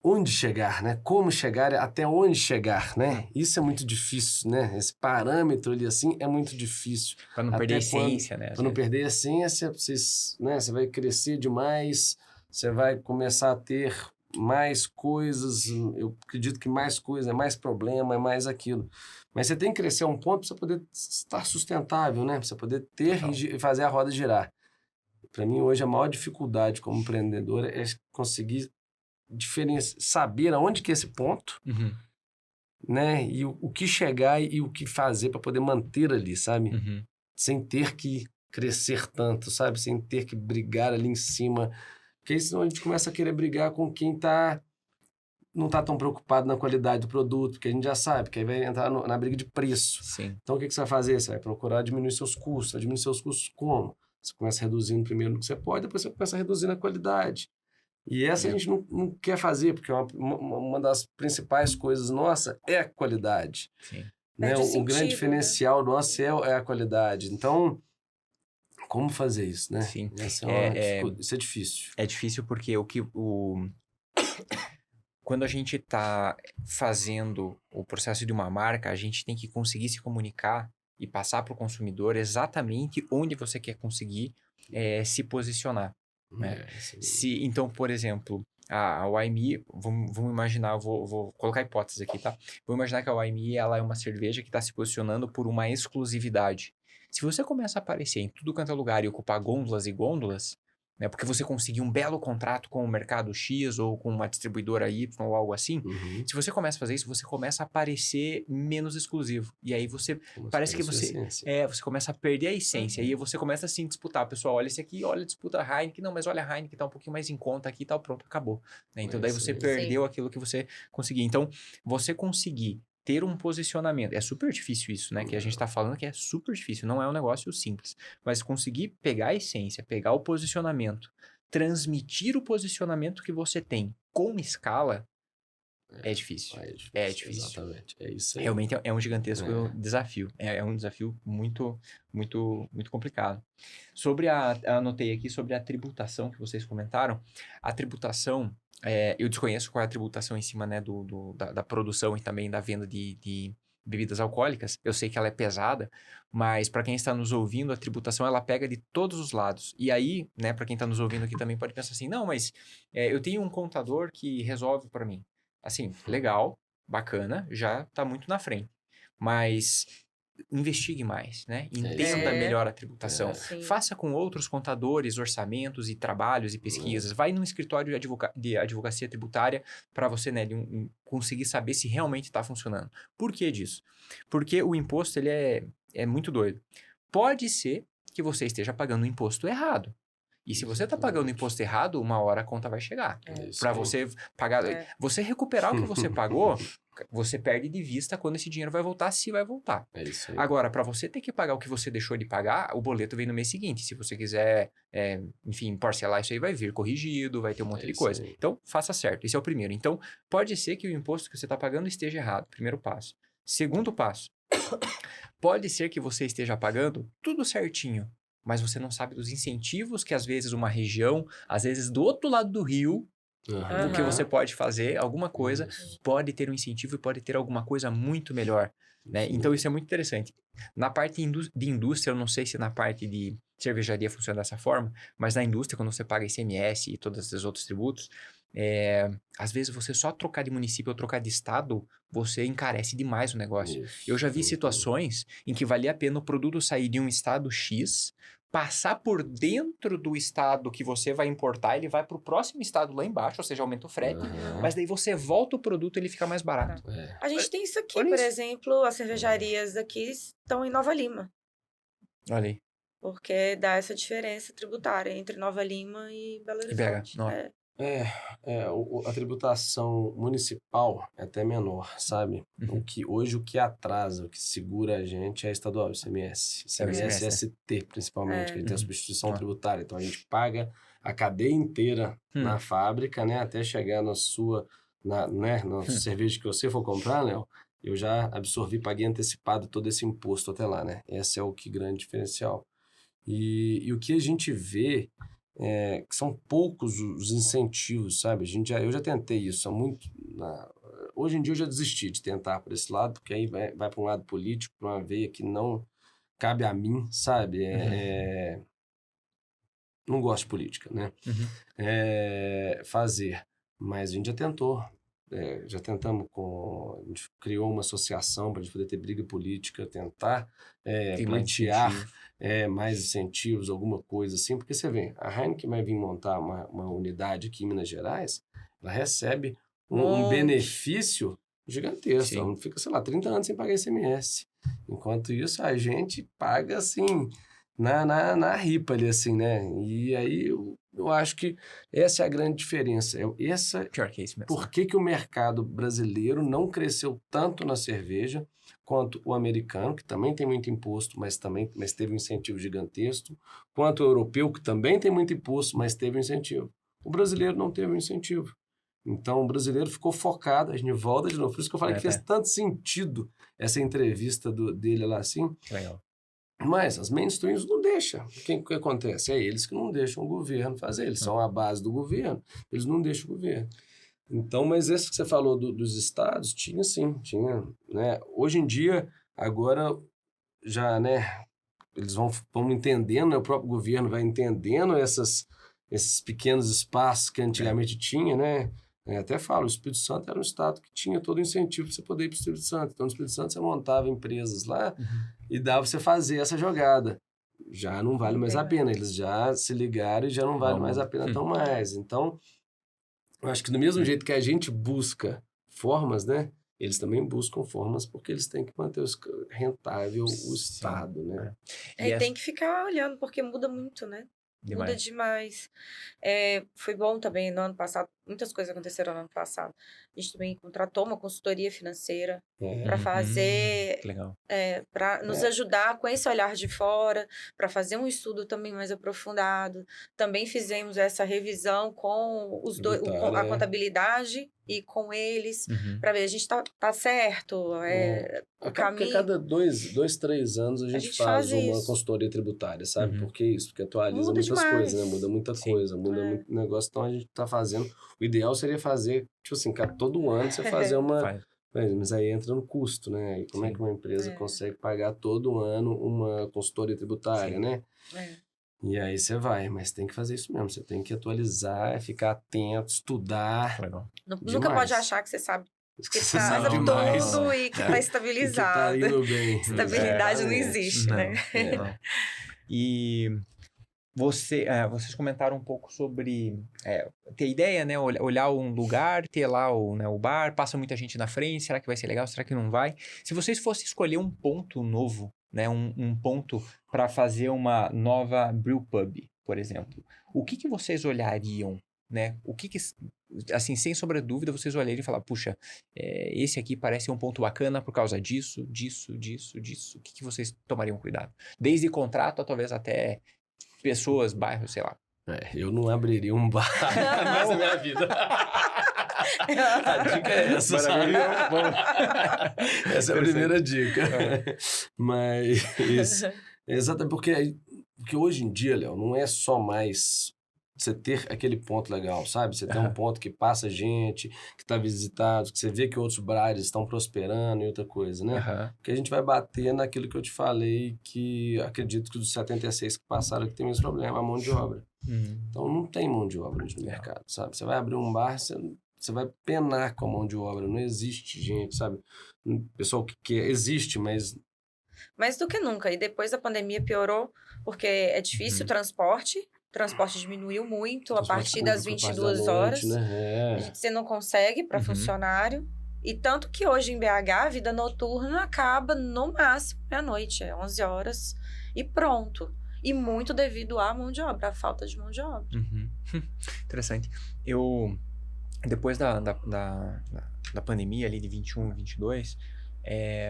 onde chegar, né? Como chegar, até onde chegar, né? Isso é muito difícil, né? Esse parâmetro ali, assim, é muito difícil. Para não perder a essência, né? Para não perder a essência, você vai crescer demais, você vai começar a ter mais coisas, eu acredito que mais coisa, é mais problema, é mais aquilo. Mas você tem que crescer a um ponto para você poder estar sustentável, né? Para você poder ter e fazer a roda girar. Para mim, hoje, a maior dificuldade como empreendedor é conseguir saber aonde que é esse ponto, né? E o que chegar e o que fazer para poder manter ali, sabe? Sem ter que crescer tanto, sabe? Sem ter que brigar ali em cima. Porque aí senão a gente começa a querer brigar com quem não está tão preocupado na qualidade do produto, porque a gente já sabe que aí vai entrar na briga de preço. Sim. Então, o que você vai fazer? Você vai procurar diminuir seus custos. Vai diminuir seus custos como? Você começa reduzindo primeiro no que você pode, depois você começa a reduzir na qualidade. E essa a gente não quer fazer, porque uma das principais coisas nossa é a qualidade. Sim. Né? O grande diferencial nosso é a qualidade. Então, como fazer isso, né? Sim. Isso é difícil. É difícil porque quando a gente está fazendo o processo de uma marca, a gente tem que conseguir se comunicar e passar para o consumidor exatamente onde você quer conseguir se posicionar. Né? Então, por exemplo, a YME, vamos imaginar, vou colocar hipóteses aqui, tá? Vamos imaginar que a YME ela é uma cerveja que está se posicionando por uma exclusividade. Se você começa a aparecer em tudo quanto é lugar e ocupar gôndolas e gôndolas, né? Porque você conseguiu um belo contrato com o mercado X ou com uma distribuidora Y ou algo assim. Se você começa a fazer isso, você começa a parecer menos exclusivo. E aí você parece que você começa a perder a essência. E aí você começa assim a disputar. Pessoal, olha esse aqui, olha, disputa a Heineken. Não, mas olha a Heineken, tá um pouquinho mais em conta aqui e tal, pronto, acabou. Né? Então daí você perdeu aquilo que você conseguia. Então, você conseguir ter um posicionamento. É super difícil isso, né? Que a gente tá falando que é super difícil. Não é um negócio simples. Mas conseguir pegar a essência, pegar o posicionamento, transmitir o posicionamento que você tem com escala, é difícil. É difícil. Exatamente. É isso aí. Realmente é um gigantesco desafio. É um desafio muito, muito, muito complicado. Anotei aqui sobre a tributação que vocês comentaram. A tributação... eu desconheço qual é a tributação em cima, né, da produção e também da venda de bebidas alcoólicas. Eu sei que ela é pesada, mas para quem está nos ouvindo, a tributação ela pega de todos os lados. E aí, né, para quem está nos ouvindo aqui também pode pensar assim, não, mas eu tenho um contador que resolve para mim. Assim, legal, bacana, já está muito na frente. Mas investigue mais, né? Entenda melhor a tributação. Faça com outros contadores, orçamentos e trabalhos e pesquisas. Vai num escritório de advocacia tributária para você, né, conseguir saber se realmente está funcionando. Por que disso? Porque o imposto ele é muito doido. Pode ser que você esteja pagando o imposto errado. E se você está pagando o imposto errado, uma hora a conta vai chegar. Para você pagar... Você recuperar o que você pagou, você perde de vista quando esse dinheiro vai voltar, se vai voltar. É isso aí. Agora, para você ter que pagar o que você deixou de pagar, o boleto vem no mês seguinte. Se você quiser, enfim, parcelar isso aí, vai vir corrigido, vai ter um monte de coisa. Aí. Então, faça certo. Esse é o primeiro. Então, pode ser que o imposto que você está pagando esteja errado. Primeiro passo. Segundo passo. Pode ser que você esteja pagando tudo certinho, mas você não sabe dos incentivos que às vezes uma região, às vezes do outro lado do rio, o que você pode fazer, alguma coisa, pode ter um incentivo e pode ter alguma coisa muito melhor, né? Então, isso é muito interessante. Na parte de indústria, eu não sei se na parte de cervejaria funciona dessa forma, mas na indústria, quando você paga ICMS e todos esses outros tributos, às vezes você só trocar de município ou trocar de estado, você encarece demais o negócio. Eu já vi situações em que valia a pena o produto sair de um estado X, passar por dentro do estado que você vai importar, ele vai para o próximo estado lá embaixo, ou seja, aumenta o frete, mas daí você volta o produto e ele fica mais barato. A gente tem isso aqui, por exemplo, as cervejarias daqui estão em Nova Lima. Olha aí. Porque dá essa diferença tributária entre Nova Lima e Belo Horizonte. A tributação municipal é até menor, sabe? O que atrasa, o que segura a gente é a estadual, o ICMS. ICMS e ST, principalmente, que ele tem a substituição tributária. Então, a gente paga a cadeia inteira na fábrica, né? Até chegar na sua, na cerveja que você for comprar, Léo, eu já absorvi, paguei antecipado todo esse imposto até lá, né? Esse é o que grande diferencial. E o que a gente vê que são poucos os incentivos, sabe? Eu já tentei isso, hoje em dia eu já desisti de tentar por esse lado, porque aí vai para um lado político, para uma veia que não cabe a mim, sabe? Não gosto de política, né? Fazer, mas a gente já tentou. Já tentamos a gente criou uma associação para a gente poder ter briga política, tentar pleitear mais incentivos, alguma coisa assim, porque você vê, a Heineken vai vir montar uma unidade aqui em Minas Gerais, ela recebe um benefício gigantesco, ela não fica, sei lá, 30 anos sem pagar ICMS. Enquanto isso, a gente paga assim, na ripa ali, assim, né? E aí eu acho que essa é a grande diferença. Pior que isso mesmo. Por que o mercado brasileiro não cresceu tanto na cerveja quanto o americano, que também tem muito imposto, mas teve um incentivo gigantesco, quanto o europeu, que também tem muito imposto, mas teve um incentivo. O brasileiro não teve um incentivo. Então, o brasileiro ficou focado, a gente volta de novo. Por isso que eu falei que fez tanto sentido essa entrevista dele lá assim. Legal. Mas as mainstreams não deixam. O que acontece? É eles que não deixam o governo fazer. Eles são a base do governo. Eles não deixam o governo. Então, mas esse que você falou dos estados, tinha sim. Tinha, né? Hoje em dia, agora, já, né? Eles vão entendendo, né? O próprio governo vai entendendo esses pequenos espaços que antigamente tinha, né? Até falo, o Espírito Santo era um estado que tinha todo o incentivo para você poder ir para o Espírito Santo. Então, no Espírito Santo, você montava empresas lá e dava para você fazer essa jogada. já não vale mais a pena. Eles já se ligaram e já não vale mais a pena tão mais. Então, eu acho que do mesmo jeito que a gente busca formas, né? Eles também buscam formas porque eles têm que manter rentável o Estado, né? E tem que ficar olhando, porque muda muito, né? Muda demais. Foi bom também no ano passado, muitas coisas aconteceram no ano passado. A gente também contratou uma consultoria financeira para fazer, para nos ajudar com esse olhar de fora, para fazer um estudo também mais aprofundado. Também fizemos essa revisão com os dois, a contabilidade e com eles, para ver, a gente tá certo, o caminho. Porque cada 2, 3 anos a gente faz uma consultoria tributária, sabe? Porque isso, porque atualiza muitas coisas, né? Muda muita coisa, muda muito negócio, então a gente tá fazendo. O ideal seria fazer, tipo assim, todo ano você fazer uma... Mas aí entra no custo, né? E como é que uma empresa consegue pagar todo ano uma consultoria tributária, né? E aí você vai, mas tem que fazer isso mesmo. Você tem que atualizar, ficar atento, estudar. Nunca pode achar que você sabe. Que sabe tudo e que tá estabilizado. E que tá indo bem. Estabilidade não existe, né? E vocês comentaram um pouco sobre ter ideia, né? Olhar um lugar, ter lá o bar, passa muita gente na frente, será que vai ser legal, será que não vai? Se vocês fossem escolher um ponto novo, né? Um ponto para fazer uma nova brew pub, por exemplo, o que vocês olhariam, né? O que assim, sem sombra de dúvida, vocês olhariam e falar, puxa, esse aqui parece um ponto bacana por causa disso. O que vocês tomariam cuidado? Desde contrato a talvez até pessoas, bairros, sei lá. Eu não abriria um bar mais na minha vida. A dica é essa, sabe? Essa é a primeira dica. Mas, exatamente porque hoje em dia, Léo, não é só mais você ter aquele ponto legal, sabe? Você tem um ponto que passa gente, que está visitado, que você vê que outros bares estão prosperando e outra coisa, né? Porque a gente vai bater naquilo que eu te falei, que acredito que dos 76 que passaram que tem esse problema, a mão de obra. Então não tem mão de obra no mercado, sabe? Você vai abrir um bar, você vai penar com a mão de obra, não existe gente, sabe? Pessoal que existe, mas... Mais do que nunca. E depois da pandemia piorou, porque é difícil o transporte diminuiu muito a partir das 22 horas. Né? Você não consegue para funcionário. E tanto que hoje em BH, a vida noturna acaba no máximo meia-noite, 11 horas e pronto. E muito devido à mão de obra, à falta de mão de obra. Interessante. Depois da pandemia ali de 21, 22...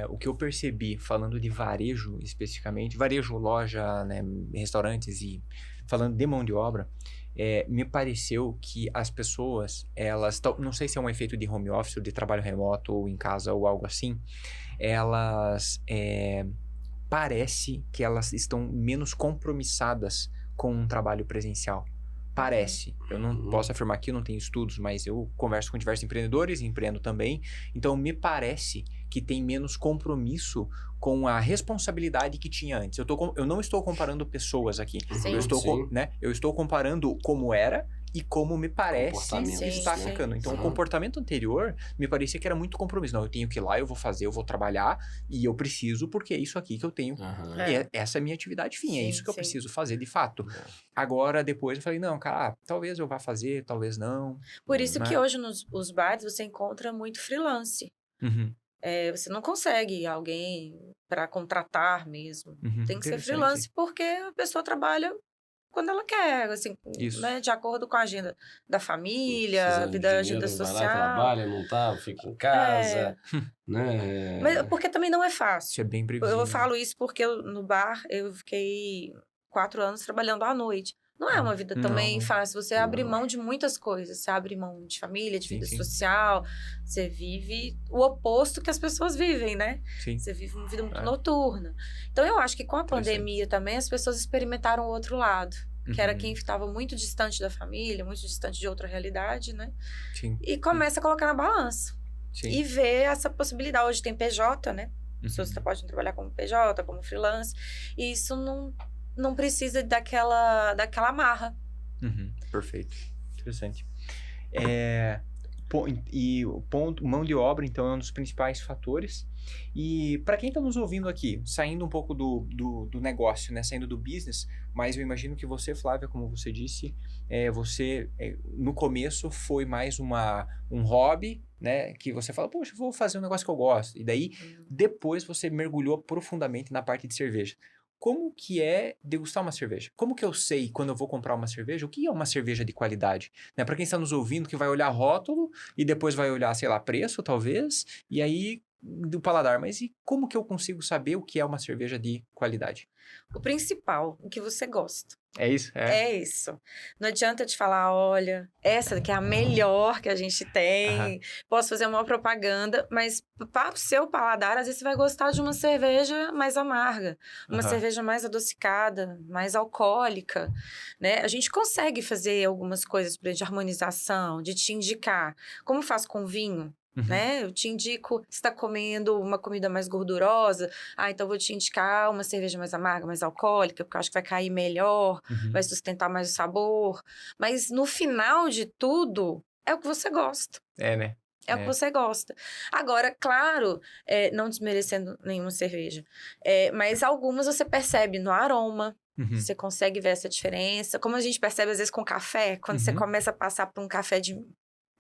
o que eu percebi, falando de varejo especificamente, varejo, loja, né, restaurantes e falando de mão de obra, me pareceu que as pessoas, elas, não sei se é um efeito de home office, ou de trabalho remoto, ou em casa, ou algo assim, elas, parece que elas estão menos compromissadas com um trabalho presencial. Parece. Eu não posso afirmar que eu não tenho estudos, mas eu converso com diversos empreendedores, empreendo também. Então, me parece que tem menos compromisso com a responsabilidade que tinha antes. Eu não estou comparando pessoas aqui. Eu estou comparando como era e como me parece está ficando. Então, o comportamento anterior me parecia que era muito compromisso. Não, eu tenho que ir lá, eu vou fazer, eu vou trabalhar e eu preciso porque é isso aqui que eu tenho. Essa é a minha atividade fim, é isso que eu preciso fazer de fato. Agora, depois eu falei, não, cara, talvez eu vá fazer, talvez não. Por isso que hoje nos bares você encontra muito freelance. Você não consegue alguém para contratar mesmo. Tem que ser freelance porque a pessoa trabalha quando ela quer, assim, né, de acordo com a agenda da família, da agenda social. Vai lá, trabalha, não tá, fica em casa, né? Mas porque também não é fácil. Isso é bem previsível. Eu falo isso porque no bar eu fiquei 4 anos trabalhando à noite. Não é uma vida também fácil. Você abre mão de muitas coisas. Você abre mão de família, de vida social. Você vive o oposto que as pessoas vivem, né? Você vive uma vida muito noturna. Então, eu acho que com a pandemia também, as pessoas experimentaram o outro lado. Que era quem estava muito distante da família, muito distante de outra realidade, né? E começa a colocar na balança. E ver essa possibilidade. Hoje tem PJ, né? Pessoas podem trabalhar como PJ, como freelance. E isso não precisa daquela amarra. Perfeito. Interessante. mão de obra, então, é um dos principais fatores. E para quem está nos ouvindo aqui, saindo um pouco do negócio, né? Saindo do business, mas eu imagino que você, Flávia, como você disse, no começo foi mais um hobby, né? Que você fala, poxa, vou fazer um negócio que eu gosto. E daí, depois você mergulhou profundamente na parte de cerveja. Como que é degustar uma cerveja? Como que eu sei quando eu vou comprar uma cerveja, o que é uma cerveja de qualidade? Né? Para quem está nos ouvindo, que vai olhar rótulo e depois vai olhar, sei lá, preço, talvez, e aí do paladar. Mas e como que eu consigo saber o que é uma cerveja de qualidade? O principal, o que você gosta. É isso? É isso. Não adianta te falar, olha, essa daqui é a melhor que a gente tem, posso fazer uma propaganda, mas para o seu paladar, às vezes você vai gostar de uma cerveja mais amarga, uma cerveja mais adocicada, mais alcoólica, né? A gente consegue fazer algumas coisas de harmonização, de te indicar, como faz com vinho. Né? Eu te indico, você está comendo uma comida mais gordurosa, então vou te indicar uma cerveja mais amarga, mais alcoólica, porque eu acho que vai cair melhor, vai sustentar mais o sabor. Mas no final de tudo, é o que você gosta. Né? É o que você gosta. Agora, claro, não desmerecendo nenhuma cerveja, mas algumas você percebe no aroma. Você consegue ver essa diferença. Como a gente percebe, às vezes, com café, quando você começa a passar por um café de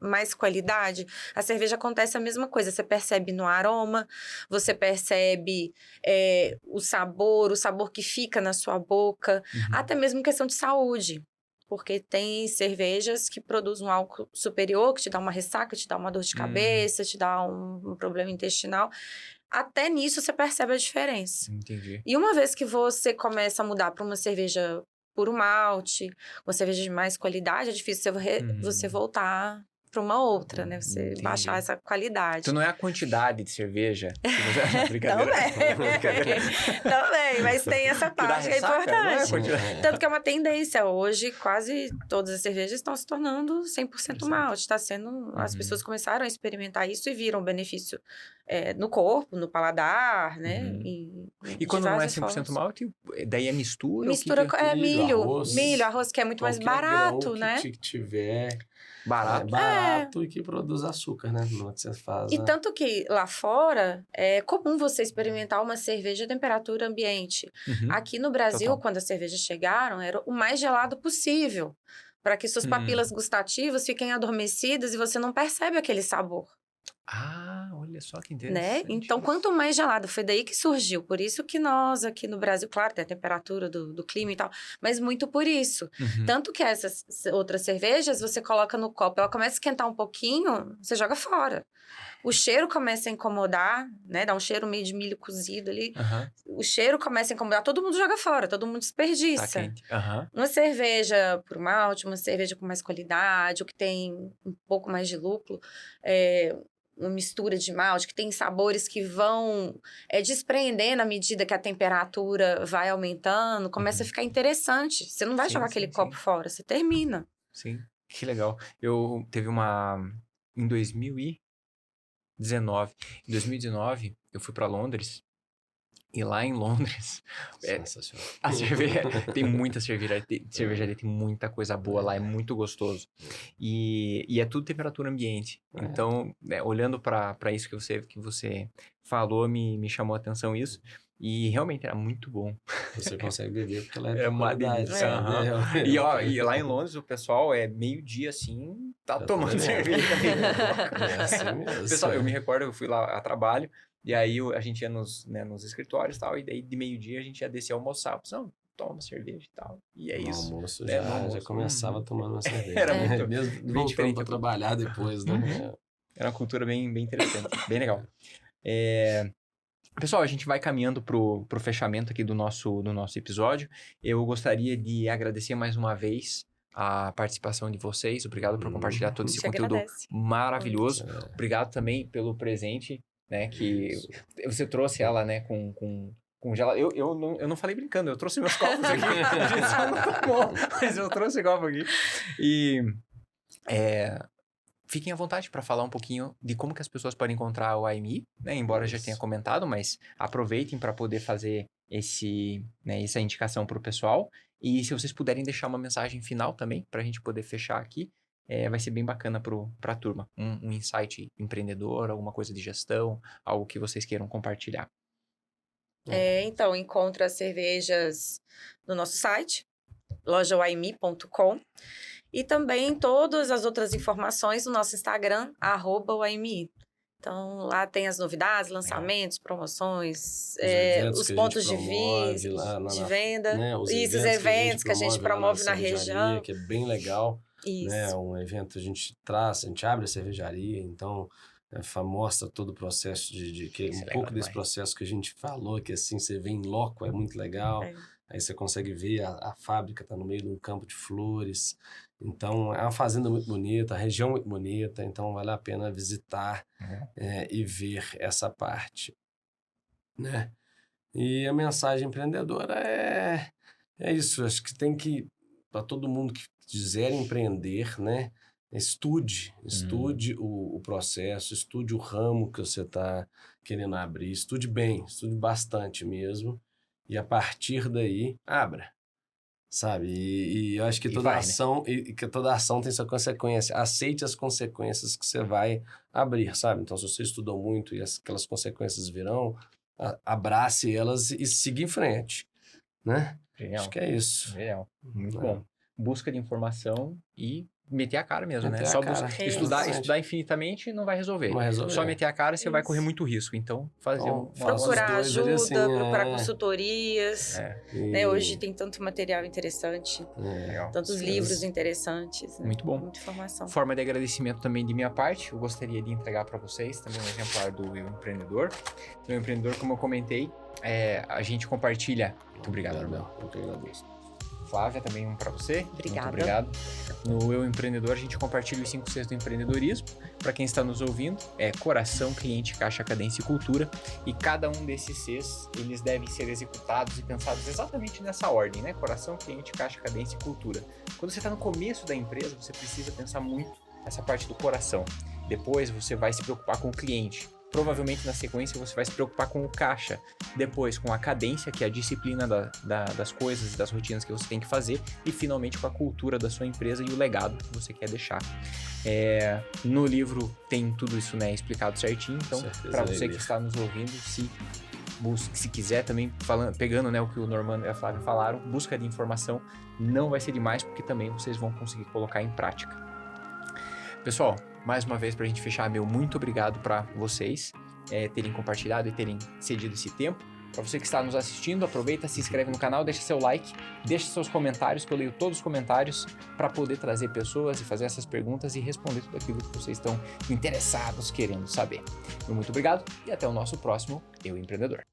mais qualidade, a cerveja acontece a mesma coisa. Você percebe no aroma, você percebe o sabor que fica na sua boca, até mesmo questão de saúde. Porque tem cervejas que produzem um álcool superior, que te dá uma ressaca, te dá uma dor de cabeça, te dá um problema intestinal. Até nisso você percebe a diferença. Entendi. E uma vez que você começa a mudar para uma cerveja puro malte, uma cerveja de mais qualidade, é difícil você voltar para uma outra, né? Você baixar essa qualidade. Então não é a quantidade de cerveja. Brincadeira. Também, mas tem essa parte que é importante. Tanto que é uma tendência. Hoje, quase todas as cervejas estão se tornando 100% malte. As pessoas começaram a experimentar isso e viram benefício no corpo, no paladar, né? E quando não é 100% malte, daí é mistura? Mistura milho, arroz, que é muito mais barato, né? Que tiver... Barato e que produz açúcar, né? No que você faz. E tanto que lá fora é comum você experimentar uma cerveja a temperatura ambiente. Aqui no Brasil, quando as cervejas chegaram, era o mais gelado possível, para que suas papilas gustativas fiquem adormecidas e você não percebe aquele sabor. Olha só que interessante. Né? Então, quanto mais gelado, foi daí que surgiu. Por isso que nós, aqui no Brasil, claro, tem a temperatura do clima e tal, mas muito por isso. Tanto que essas outras cervejas, você coloca no copo, ela começa a esquentar um pouquinho, você joga fora. O cheiro começa a incomodar, né? Dá um cheiro meio de milho cozido ali. O cheiro começa a incomodar, todo mundo joga fora, todo mundo desperdiça. Tá quente. Uma cerveja por malte, uma cerveja com mais qualidade, ou que tem um pouco mais de lúpulo, uma mistura de malte, que tem sabores que vão despreendendo à medida que a temperatura vai aumentando, começa a ficar interessante. Você não vai jogar aquele copo fora, você termina. Sim, que legal. Eu teve em 2019. Em 2019, eu fui para Londres. E lá em Londres, a cerveja tem muita cervejaria, tem muita coisa boa lá, é muito gostoso. E é tudo temperatura ambiente. Então, olhando para isso que você falou, me chamou a atenção isso. E realmente era muito bom. Você consegue beber porque ela é uma delícia. E lá em Londres, o pessoal meio-dia assim, tá tomando cerveja. É assim mesmo. Pessoal, eu me recordo, eu fui lá a trabalho. E aí a gente ia nos escritórios e tal, e daí de meio-dia a gente ia descer a almoçar. Não, toma uma cerveja e tal. E é isso. No almoço já começava tomando uma cerveja. Era muito mesmo voltando para trabalhar depois, né? Era uma cultura bem interessante, bem legal. Pessoal, a gente vai caminhando pro fechamento aqui do nosso episódio. Eu gostaria de agradecer mais uma vez a participação de vocês. Obrigado por compartilhar todo esse conteúdo maravilhoso. Obrigado também pelo presente, né, que você trouxe ela, né, com gela. Eu não falei brincando, eu trouxe meus copos aqui. A gente só não tomou, mas eu trouxe copo aqui. E fiquem à vontade para falar um pouquinho de como que as pessoas podem encontrar o AMI, né, embora já tenha comentado, mas aproveitem para poder fazer essa indicação para o pessoal. E se vocês puderem deixar uma mensagem final também, para a gente poder fechar aqui, vai ser bem bacana para a turma. Um insight empreendedor, alguma coisa de gestão, algo que vocês queiram compartilhar. Então, encontra as cervejas no nosso site, lojawaimi.com, e também todas as outras informações no nosso Instagram, @waimi. Então, lá tem as novidades, lançamentos, promoções, os pontos de venda, né? Os eventos que a gente promove na região. Que é bem legal. Isso. Né? Um evento a gente traz, a gente abre a cervejaria, então mostra todo o processo pouco desse processo que a gente falou, que assim, você vê em loco, é muito legal. Aí você consegue ver a fábrica tá no meio de um campo de flores. Então, é uma fazenda muito bonita, a região muito bonita, então vale a pena visitar e ver essa parte, né? E a mensagem empreendedora é isso, acho que tem que, para todo mundo que quiser empreender, né? Estude o processo, estude o ramo que você está querendo abrir, estude bem, estude bastante mesmo, e a partir daí, abra. Sabe? E eu acho que toda ação, né? que toda ação tem sua consequência. Aceite as consequências que você vai abrir, sabe? Então, se você estudou muito e aquelas consequências virão, abrace elas e siga em frente, né? Genial. Acho que é isso. Genial. Muito bom. Busca de informação e meter a cara mesmo, meter né? Só estudar infinitamente não vai resolver. Não vai resolver. Só meter a cara você vai correr muito risco. Então, procurar ajuda, assim, procurar consultorias. Né? Hoje tem tanto material interessante, tantos livros interessantes. Né? Muito bom. Muita informação. Forma de agradecimento também de minha parte, eu gostaria de entregar para vocês também um exemplar do Eu Empreendedor. O Eu Empreendedor, como eu comentei, a gente compartilha... Muito obrigado, Armel. Eu que agradeço. Flávia, também um para você. Obrigada. Muito obrigado. No Eu Empreendedor, a gente compartilha os 5 Cs do empreendedorismo. Para quem está nos ouvindo, coração, cliente, caixa, cadência e cultura. E cada um desses Cs, eles devem ser executados e pensados exatamente nessa ordem, né? Coração, cliente, caixa, cadência e cultura. Quando você está no começo da empresa, você precisa pensar muito nessa parte do coração. Depois, você vai se preocupar com o cliente. Provavelmente, na sequência, você vai se preocupar com o caixa. Depois, com a cadência, que é a disciplina das coisas e das rotinas que você tem que fazer. E, finalmente, com a cultura da sua empresa e o legado que você quer deixar. No livro tem tudo isso, né, explicado certinho. Então, para você que está nos ouvindo, se quiser também, pegando, né, o que o Normando e a Flávia falaram, busca de informação não vai ser demais, porque também vocês vão conseguir colocar em prática. Pessoal, mais uma vez, para a gente fechar, meu muito obrigado para vocês terem compartilhado e terem cedido esse tempo. Para você que está nos assistindo, aproveita, se inscreve no canal, deixa seu like, deixa seus comentários, que eu leio todos os comentários para poder trazer pessoas e fazer essas perguntas e responder tudo aquilo que vocês estão interessados, querendo saber. Meu muito obrigado e até o nosso próximo Eu Empreendedor.